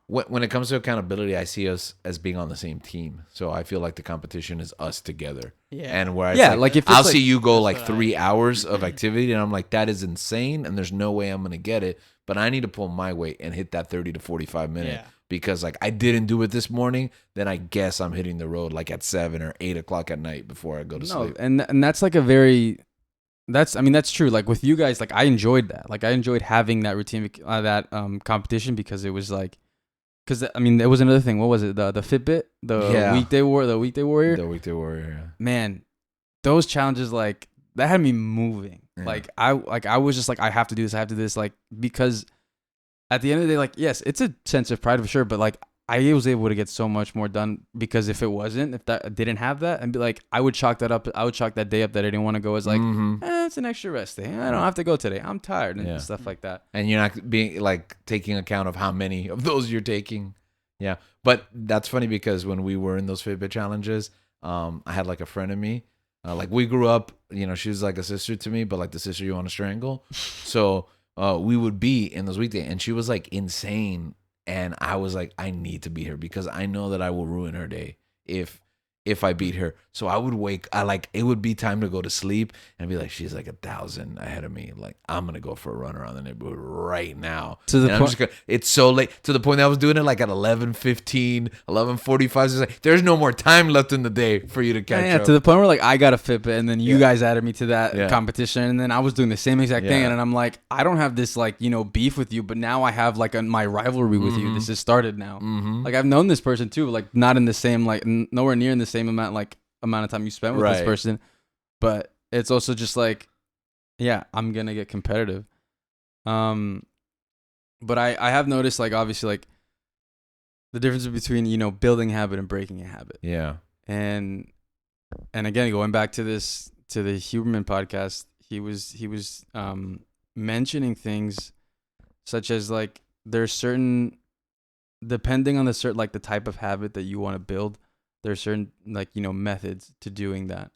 When it comes to accountability, I see us as being on the same team. So I feel like the competition is us together. Yeah. And where if I'll see you go like 3 hours of activity and I'm like, that is insane. And there's no way I'm going to get it. But I need to pull my weight and hit that 30 to 45 minute because like I didn't do it this morning. Then I guess I'm hitting the road like at 7 or 8 o'clock at night before I go to sleep. And that's like that's true. Like with you guys, like I enjoyed that. Like I enjoyed having that routine, that competition because it was like, there was another thing. What was it? The Fitbit, the weekday warrior. The weekday warrior. Yeah. Man, those challenges like that had me moving. Yeah. I was just like I have to do this. I have to do this. Like because at the end of the day, like yes, it's a sense of pride for sure. But like I was able to get so much more done because if that didn't have that, and be like I would chalk that up. I would chalk that day up that I didn't want to go as like it's an extra rest day. I don't have to go today. I'm tired and stuff like that. And you're not being like taking account of how many of those you're taking. Yeah, but that's funny because when we were in those Fitbit challenges, I had like a friend of me. Like we grew up, she was like a sister to me, but like the sister you want to strangle. So we would be in those weekdays, and she was like insane. And I was like, I need to beat her because I know that I will ruin her day if I beat her. So I would it would be time to go to sleep and be like, she's like 1,000 ahead of me. Like, I'm going to go for a run around the neighborhood right now. It's so late to the point that I was doing it like at 11:15, 11:45. It's like, there's no more time left in the day for you to catch up. To the point where like I got a Fitbit and then you guys added me to that competition. And then I was doing the same exact thing. And I'm like, I don't have this like, beef with you, but now I have like my rivalry with you. This has started now. Like I've known this person too, like not in the same, like nowhere near in the same amount of time you spent with this person, but it's also just like I'm gonna get competitive. But I have noticed like obviously like the difference between building a habit and breaking a habit. And again, going back to the Huberman podcast, he was mentioning things such as like there's certain, depending on the type of habit that you want to build, there's certain methods to doing that.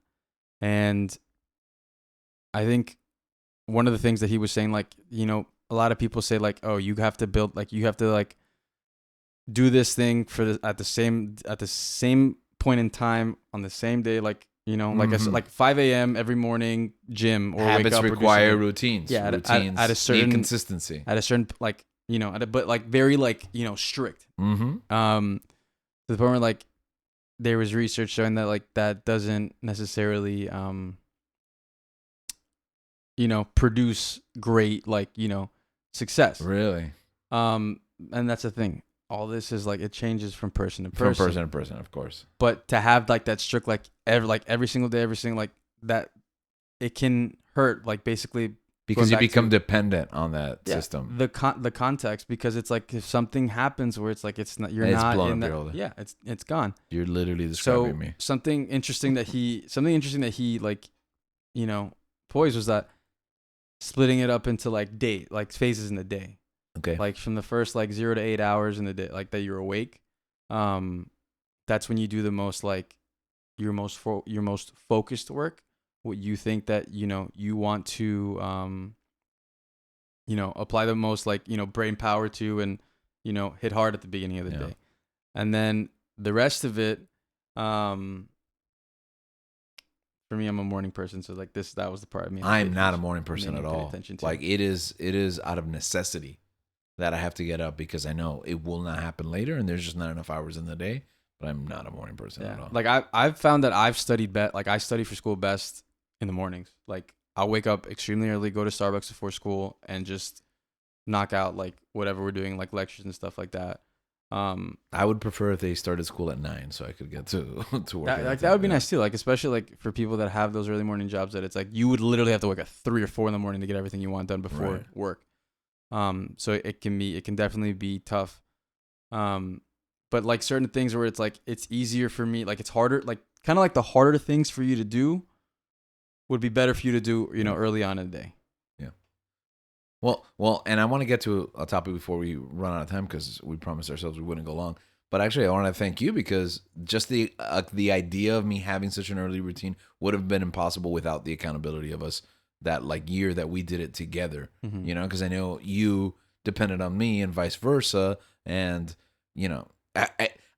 And I think one of the things that he was saying, like, a lot of people say like, oh, you have to build, like, you have to like do this thing at the same point in time on the same day, like, like I said, like 5 a.m. every morning, gym, or habits wake up require routines. Yeah, routines at a certain consistency. At a certain like but like very like strict. To the point where like there was research showing that like that doesn't necessarily produce great like success. Really. And that's the thing. All this is like it changes from person to person. From person to person, of course. But to have like that strict every single day, like that, it can hurt like basically because you become dependent on that system. The context, because it's like if something happens where it's like it's not you're not in that, it's gone. You're literally describing me. Something interesting that he like, you know, poised was that splitting it up into like phases in the day. Okay. Like from the first like 0 to 8 hours in the day, like that you're awake. That's when you do the most like your most focused work. What you think that, you know, you want to, you know, apply the most like, you know, brain power to, and, you know, hit hard at the beginning of the day. And then the rest of it, for me, I'm a morning person. So like that was the part. I mean, I'm not a morning person at all. Like it is out of necessity that I have to get up, because I know it will not happen later, and there's just not enough hours in the day. But I'm not a morning person at all. Like I've found that I've studied like I study for school best in the mornings. Like I'll wake up extremely early, go to Starbucks before school, and just knock out like whatever we're doing, like lectures and stuff like that. I would prefer if they started school at 9 so I could get to work. That would be nice too. Like especially like for people that have those early morning jobs that it's like you would literally have to wake up 3 or 4 in the morning to get everything you want done before work. So it can definitely be tough. But like certain things where it's like it's easier for me, like it's harder, like kind of like the harder things for you to do would be better for you to do, you know, early on in the day. Yeah. Well, and I want to get to a topic before we run out of time, because we promised ourselves we wouldn't go long. But actually, I want to thank you, because just the idea of me having such an early routine would have been impossible without the accountability of us that like year that we did it together. Mm-hmm. You know, because I know you depended on me and vice versa, and you know,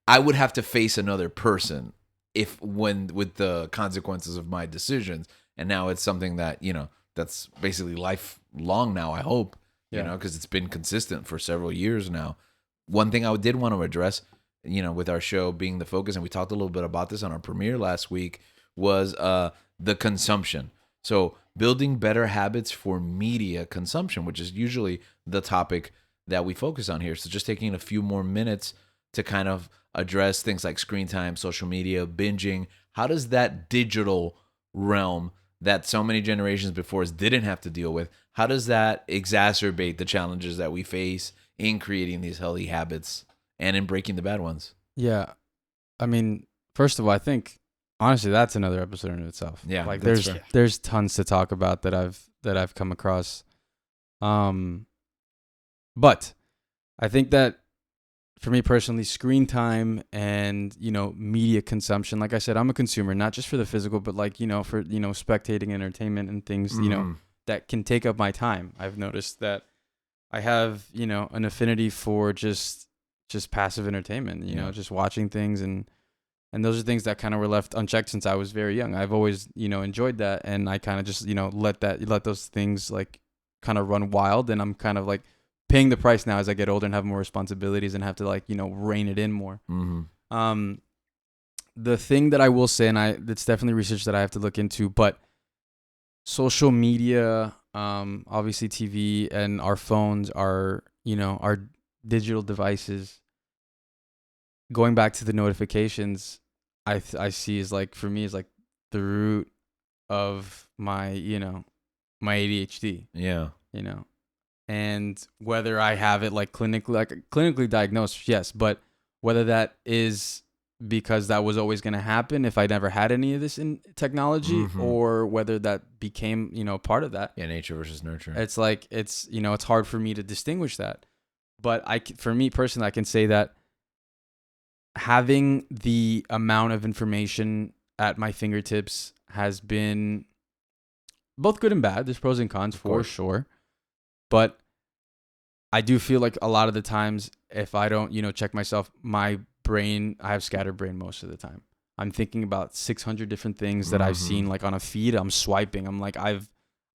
I would have to face another person with the consequences of my decisions. And now it's something that, you know, that's basically lifelong now, I hope, you know, because it's been consistent for several years now. One thing I did want to address, you know, with our show being the focus, and we talked a little bit about this on our premiere last week, was the consumption. So building better habits for media consumption, which is usually the topic that we focus on here. So just taking a few more minutes to kind of address things like screen time, social media, binging. How does that digital realm that so many generations before us didn't have to deal with, how does that exacerbate the challenges that we face in creating these healthy habits and in breaking the bad ones? Yeah. I mean, first of all, I think honestly that's another episode in itself. Yeah. Like there's tons to talk about that I've come across. But I think that for me personally, screen time and, you know, media consumption, like I said, I'm a consumer, not just for the physical, but like, you know, for, you know, spectating entertainment and things, you know, that can take up my time. I've noticed that I have, you know, an affinity for just passive entertainment, you know, just watching things. And those are things that kind of were left unchecked since I was very young. I've always, you know, enjoyed that. And I kind of just, you know, let those things like kind of run wild. And I'm kind of like paying the price now as I get older and have more responsibilities and have to like, you know, rein it in more. Mm-hmm. The thing that I will say, and it's definitely research that I have to look into, but social media, obviously TV and our phones are, you know, our digital devices. Going back to the notifications, I see is like, for me, is like the root of my, you know, my ADHD. Yeah. You know, and whether I have it like clinically diagnosed, yes, but whether that is because that was always going to happen if I never had any of this in technology, or whether that became, you know, part of that. Yeah, nature versus nurture. It's like, it's, you know, it's hard for me to distinguish that. But for me personally, I can say that having the amount of information at my fingertips has been both good and bad. There's pros and cons for sure. But I do feel like a lot of the times, if I don't, you know, check myself, my brain, I have scattered brain most of the time. I'm thinking about 600 different things that I've seen like on a feed. I'm swiping. I'm like,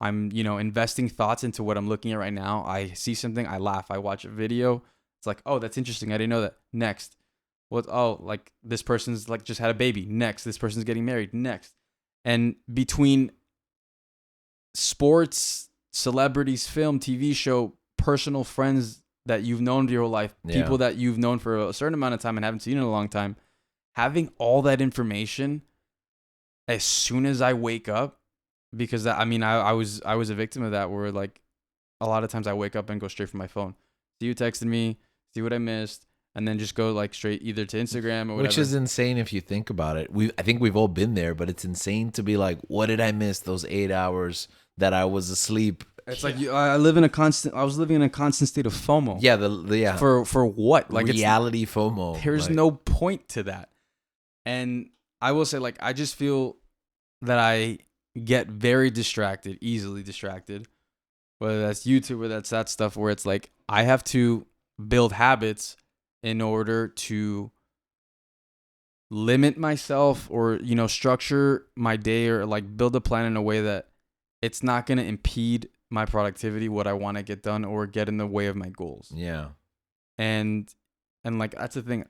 I'm, you know, investing thoughts into what I'm looking at right now. I see something, I laugh. I watch a video. It's like, oh, that's interesting. I didn't know that. Next. Like this person's like just had a baby. Next. This person's getting married. Next. And between sports, celebrities, film, TV show, personal friends that you've known your whole life, people that you've known for a certain amount of time and haven't seen in a long time, having all that information as soon as I wake up because I was a victim of that, where like a lot of times I wake up and go straight for my phone. See you texted me, see what I missed, and then just go like straight either to Instagram or whatever. Which is insane if you think about it. I think we've all been there, but it's insane to be like, what did I miss those 8 hours that I was asleep? It's like I was living in a constant state of FOMO. Yeah, For what? Like reality FOMO. There's no point to that. And I will say, like, I just feel that I get very distracted, easily distracted. Whether that's YouTube or that's that stuff where it's like I have to build habits in order to limit myself or, you know, structure my day or like build a plan in a way that it's not going to impede my productivity, what I want to get done, or get in the way of my goals. Yeah. And like, that's the thing.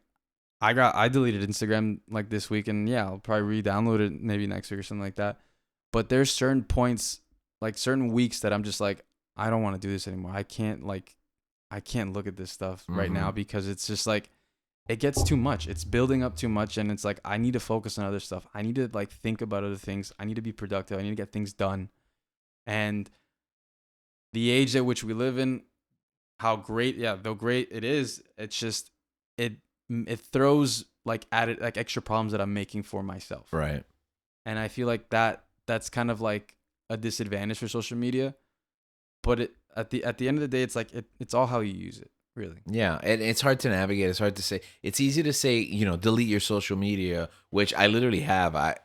I deleted Instagram like this week, and yeah, I'll probably re-download it maybe next week or something like that. But there's certain points, like certain weeks that I'm just like, I don't want to do this anymore. I can't look at this stuff right now because it's just like, it gets too much. It's building up too much. And it's like, I need to focus on other stuff. I need to like think about other things. I need to be productive. I need to get things done. And the age at which we live in, though great it is, it's just, it throws like added like extra problems that I'm making for myself. Right. And I feel like that's kind of like a disadvantage for social media. But at the end of the day, it's like it's all how you use it, really. Yeah, and it's hard to navigate. It's hard to say. It's easy to say, you know, delete your social media, which I literally have. I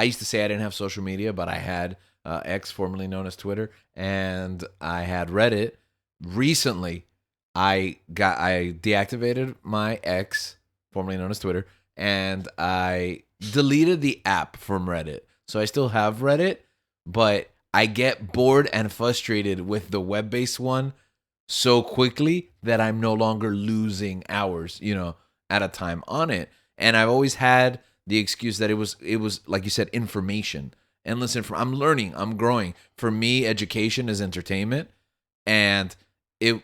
used to say I didn't have social media, but I had X, formerly known as Twitter, and I had Reddit. Recently, I deactivated my X, formerly known as Twitter, and I deleted the app from Reddit. So I still have Reddit, but I get bored and frustrated with the web-based one so quickly that I'm no longer losing hours, you know, at a time on it. And I've always had the excuse that it was like you said, information. And listen, I'm learning, I'm growing. For me, education is entertainment. And it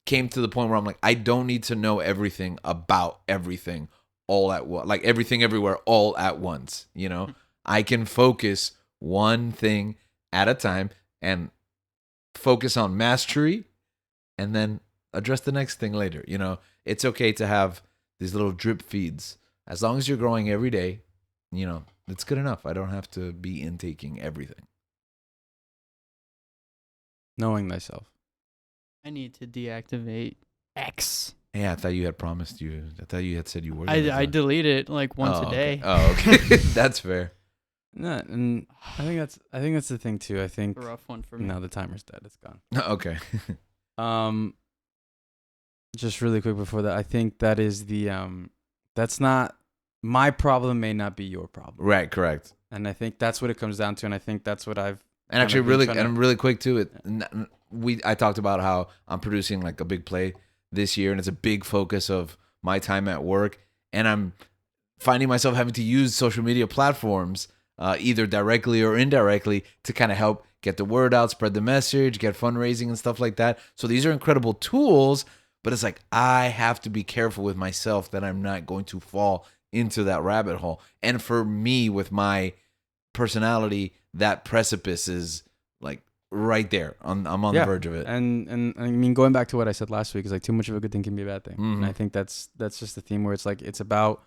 came to the point where I'm like, I don't need to know everything about everything all at once, like everything everywhere all at once, you know? I can focus one thing at a time and focus on mastery and then address the next thing later. You know, it's okay to have these little drip feeds. As long as you're growing every day, you know, it's good enough. I don't have to be intaking everything. Knowing myself. I need to deactivate X. Yeah, I thought you had promised you. I thought you had said you were. I delete it like once a day. Oh, okay. That's fair. No, and I think that's the thing too. I think a rough one for me. No, the timer's dead. It's gone. Okay. Just really quick before that, I think that is the that's not my problem. May not be your problem. Right. Correct. And I think that's what it comes down to. And I think that's what I've and actually really quick too. I talked about how I'm producing like a big play this year, and it's a big focus of my time at work, and I'm finding myself having to use social media platforms. Either directly or indirectly to kind of help get the word out, spread the message, get fundraising and stuff like that. So these are incredible tools, but it's like I have to be careful with myself that I'm not going to fall into that rabbit hole. And for me, with my personality, that precipice is like right there. I'm on the verge of it. And I mean, going back to what I said last week, is like too much of a good thing can be a bad thing. And I think that's just the theme where it's like it's about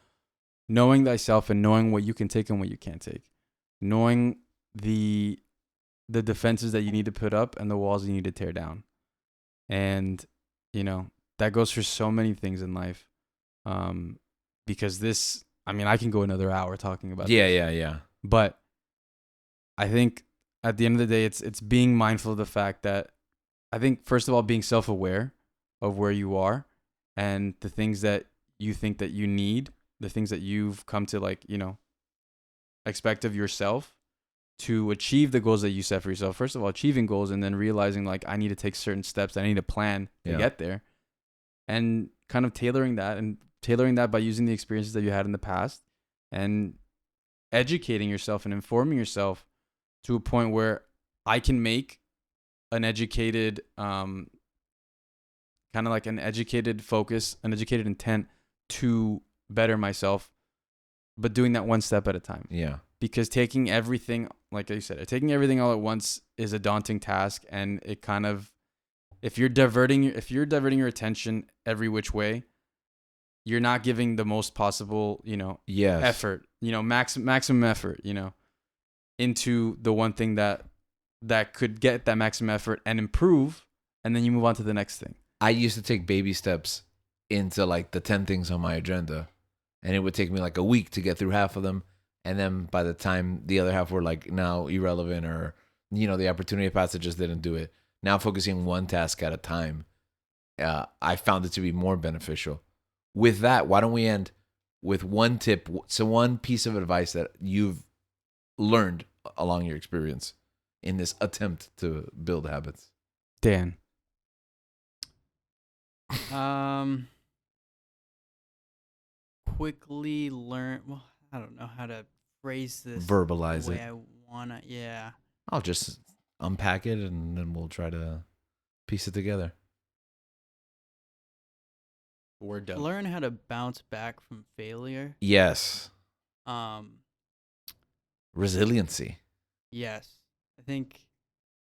knowing thyself and knowing what you can take and what you can't take. Knowing the defenses that you need to put up and the walls you need to tear down. And, you know, that goes for so many things in life. Because this, I mean, I can go another hour talking about this. Yeah. But I think at the end of the day, it's being mindful of the fact that I think, first of all, being self-aware of where you are and the things that you think that you need, the things that you've come to, like, you know, expect of yourself to achieve the goals that you set for yourself. First of all, achieving goals, and then realizing like I need to take certain steps. I need a plan to get there, and kind of tailoring that by using the experiences that you had in the past and educating yourself and informing yourself to a point where I can make an educated, kind of like an educated focus, an educated intent to better myself, but doing that one step at a time. Yeah. because taking everything, like I said, taking everything all at once is a daunting task, and it kind of, if you're diverting your attention every which way, you're not giving the most possible, effort, maximum effort, into the one thing that could get that maximum effort and improve, and then you move on to the next thing. I used to take baby steps into like the 10 things on my agenda, and it would take me like a week to get through half of them. And then by the time the other half were like now irrelevant, or, the opportunity passed, just didn't do it. Now focusing one task at a time, I found it to be more beneficial. With that, why don't we end with one tip? So one piece of advice that you've learned along your experience in this attempt to build habits. Dan. Quickly learn. Well, I don't know how to phrase this. Verbalize the way it. I wanna. Yeah. I'll just unpack it and then we'll try to piece it together. We're done. Learn how to bounce back from failure. Yes. Resiliency. Yes. I think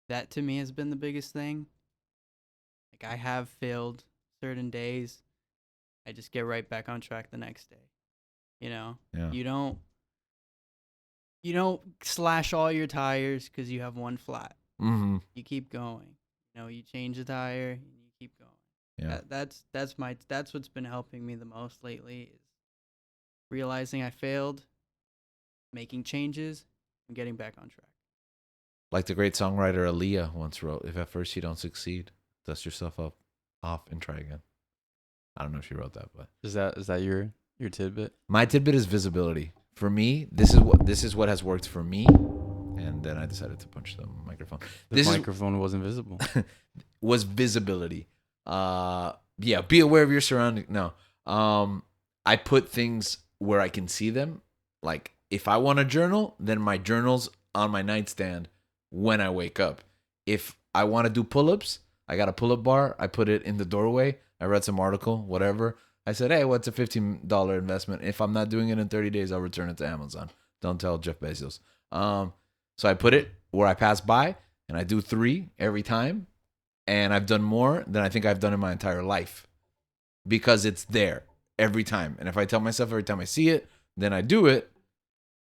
that to me has been the biggest thing. Like I have failed certain days. I just get right back on track the next day. Yeah. You don't slash all your tires because you have one flat. Mm-hmm. You keep going. You change the tire and you keep going. Yeah. That's what's been helping me the most lately, is realizing I failed, making changes, and getting back on track. Like the great songwriter Aaliyah once wrote, if at first you don't succeed, dust yourself off and try again. I don't know if she wrote that, but is that your tidbit? My tidbit is visibility. For me, this is what has worked for me. And then I decided to punch the microphone. The microphone wasn't visible. Was visibility. Be aware of your surroundings. No. I put things where I can see them. Like if I want to journal, then my journal's on my nightstand when I wake up. If I want to do pull-ups, I got a pull-up bar. I put it in the doorway. I read some article, whatever. I said, hey, what's a $15 investment? If I'm not doing it in 30 days, I'll return it to Amazon. Don't tell Jeff Bezos. So I put it where I pass by, and I do 3 every time. And I've done more than I think I've done in my entire life because it's there every time. And if I tell myself every time I see it, then I do it.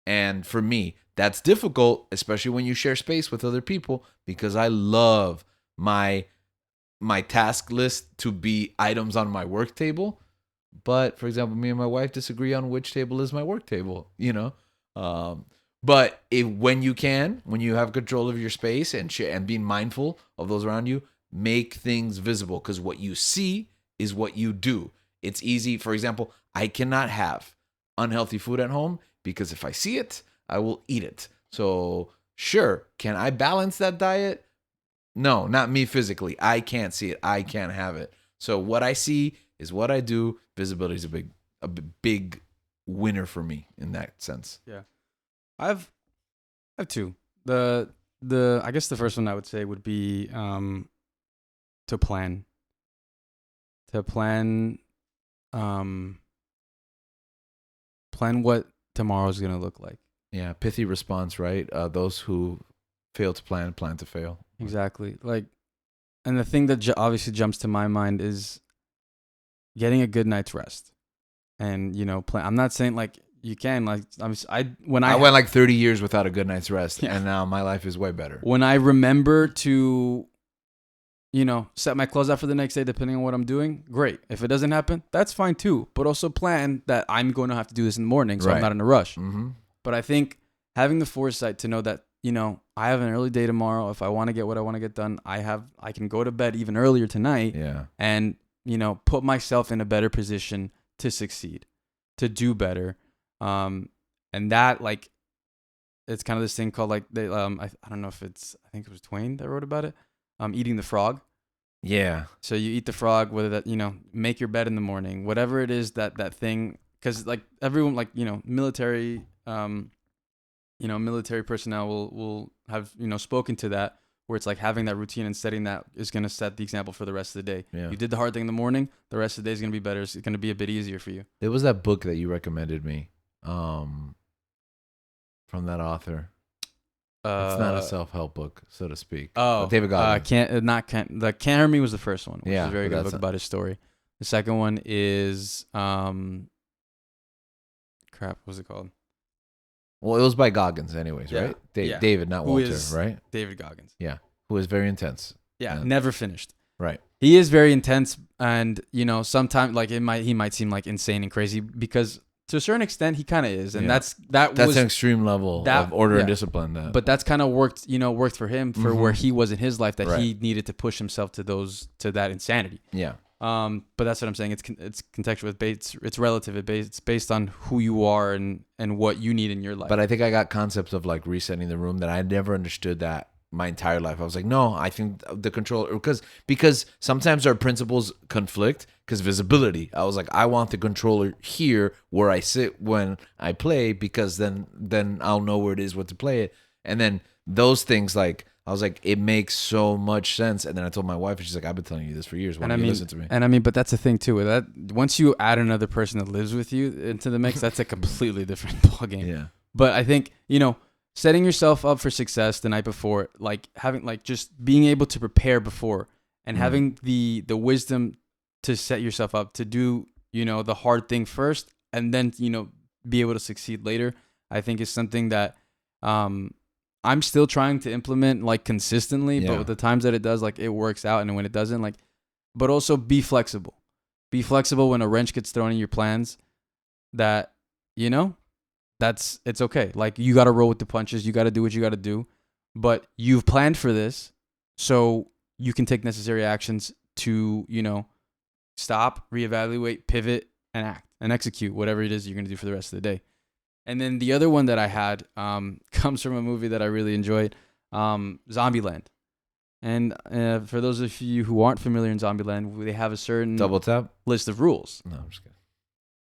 And for me, that's difficult, especially when you share space with other people, because I love my task list to be items on my work table. But for example, me and my wife disagree on which table is my work table, But when you have control of your space and being mindful of those around you, make things visible, because what you see is what you do. It's easy. For example, I cannot have unhealthy food at home because if I see it, I will eat it. So sure, can I balance that diet? No, not me physically. I can't see it. I can't have it. So what I see is what I do. Visibility is a big winner for me in that sense. Yeah. I've 2. I guess the first one I would say would be to plan what tomorrow's going to look like. Yeah, pithy response, right? Those who fail to plan to fail. Exactly. And the thing that obviously jumps to my mind is getting a good night's rest. And, plan. I'm not saying you can, I went like 30 years without a good night's rest, and now my life is way better. When I remember to, set my clothes out for the next day, depending on what I'm doing, great. If it doesn't happen, that's fine too. But also plan that I'm going to have to do this in the morning, so I'm not in a rush. Mm-hmm. But I think having the foresight to know that, I have an early day tomorrow. If I want to get what I want to get done, I can go to bed even earlier tonight. Yeah. And, put myself in a better position to succeed, to do better. And that, it's kind of this thing called I don't know if I think it was Twain that wrote about it. Eating the frog. Yeah. So you eat the frog, whether that, make your bed in the morning, whatever it is that thing, because everyone, military, military personnel will have, spoken to that, where it's having that routine and setting that is going to set the example for the rest of the day. Yeah. You did the hard thing in the morning, the rest of the day is going to be better. It's going to be a bit easier for you. It was that book that you recommended me, from that author? It's not a self-help book, so to speak. Oh, David Goggins. Can't Hear Me was the first one, which yeah, is a very good book about his story. The second one is crap. What was it called? Well, it was by Goggins, anyways, right? David, not Walter, right? David Goggins. Yeah, who is very intense. Yeah, never finished. Right. He is very intense, and sometimes like he might seem like insane and crazy because to a certain extent he kind of is, and that's an extreme level of order and discipline. But that's kind of worked for him for where he was in his life that he needed to push himself to that insanity. Yeah. But that's what I'm saying. It's contextual. It's relative. It's based on who you are and what you need in your life. But I think I got concepts of like resetting the room that I never understood that my entire life. I was like, no, I think the controller, because sometimes our principles conflict because visibility. I was like, I want the controller here where I sit when I play, because then I'll know where it is, what to play it. And then those things, like, I was like, it makes so much sense. And then I told my wife, and she's like, I've been telling you this for years. Why don't you listen to me? And I mean, but that's the thing too. That once you add another person that lives with you into the mix, that's a completely different ballgame. Yeah. But I think, setting yourself up for success the night before, like having, like, just being able to prepare before and having the wisdom to set yourself up to do, the hard thing first and then, be able to succeed later, I think is something that I'm still trying to implement, like, consistently, but with the times that it does, like, it works out. And when it doesn't, like, but also be flexible. Be flexible when a wrench gets thrown in your plans, that, it's okay. Like, you got to roll with the punches. You got to do what you got to do. But you've planned for this, so you can take necessary actions to, stop, reevaluate, pivot, and act and execute whatever it is you're going to do for the rest of the day. And then the other one that I had comes from a movie that I really enjoyed, Zombieland. And for those of you who aren't familiar in Zombieland, they have a certain double tap list of rules. No, I'm just kidding.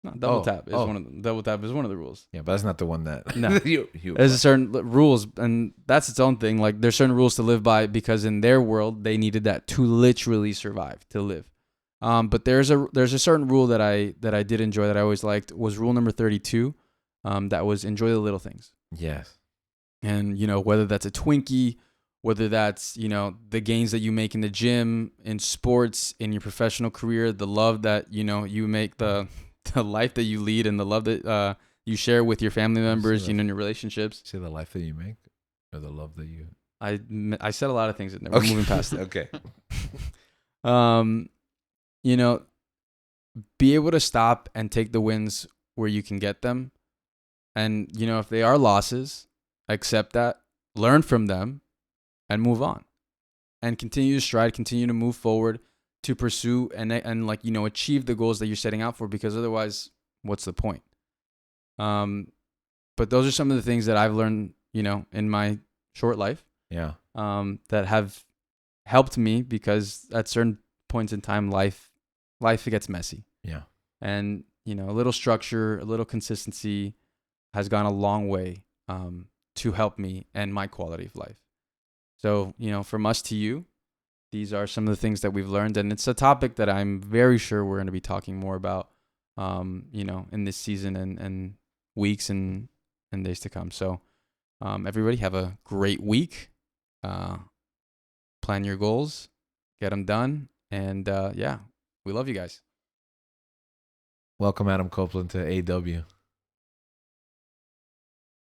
No, double tap is one of the rules. Yeah, but that's not the one that. No, there's a certain rules, and that's its own thing. Like, there's certain rules to live by because in their world they needed that to literally survive, to live. But there's a certain rule that I did enjoy, that I always liked, was rule number 32. That was enjoy the little things. Yes. And whether that's a Twinkie, whether that's the gains that you make in the gym, in sports, in your professional career, the love that you make, the life that you lead, and the love that you share with your family members, in your relationships. Say the life that you make, or the love that you. I said a lot of things in there. We're moving past it. Okay. Be able to stop and take the wins where you can get them, and if they are losses, accept that, learn from them, and move on, and continue to stride, continue to move forward, to pursue and achieve the goals that you're setting out for, because otherwise, what's the point? But those are some of the things that I've learned, in my short life. Yeah. That have helped me, because at certain points in time, life gets messy. Yeah. And a little structure, a little consistency has gone a long way to help me and my quality of life. So, from us to you, these are some of the things that we've learned, and it's a topic that I'm very sure we're going to be talking more about, in this season and weeks and days to come. So, everybody have a great week. Plan your goals, get them done, and we love you guys. Welcome Adam Copeland to AW.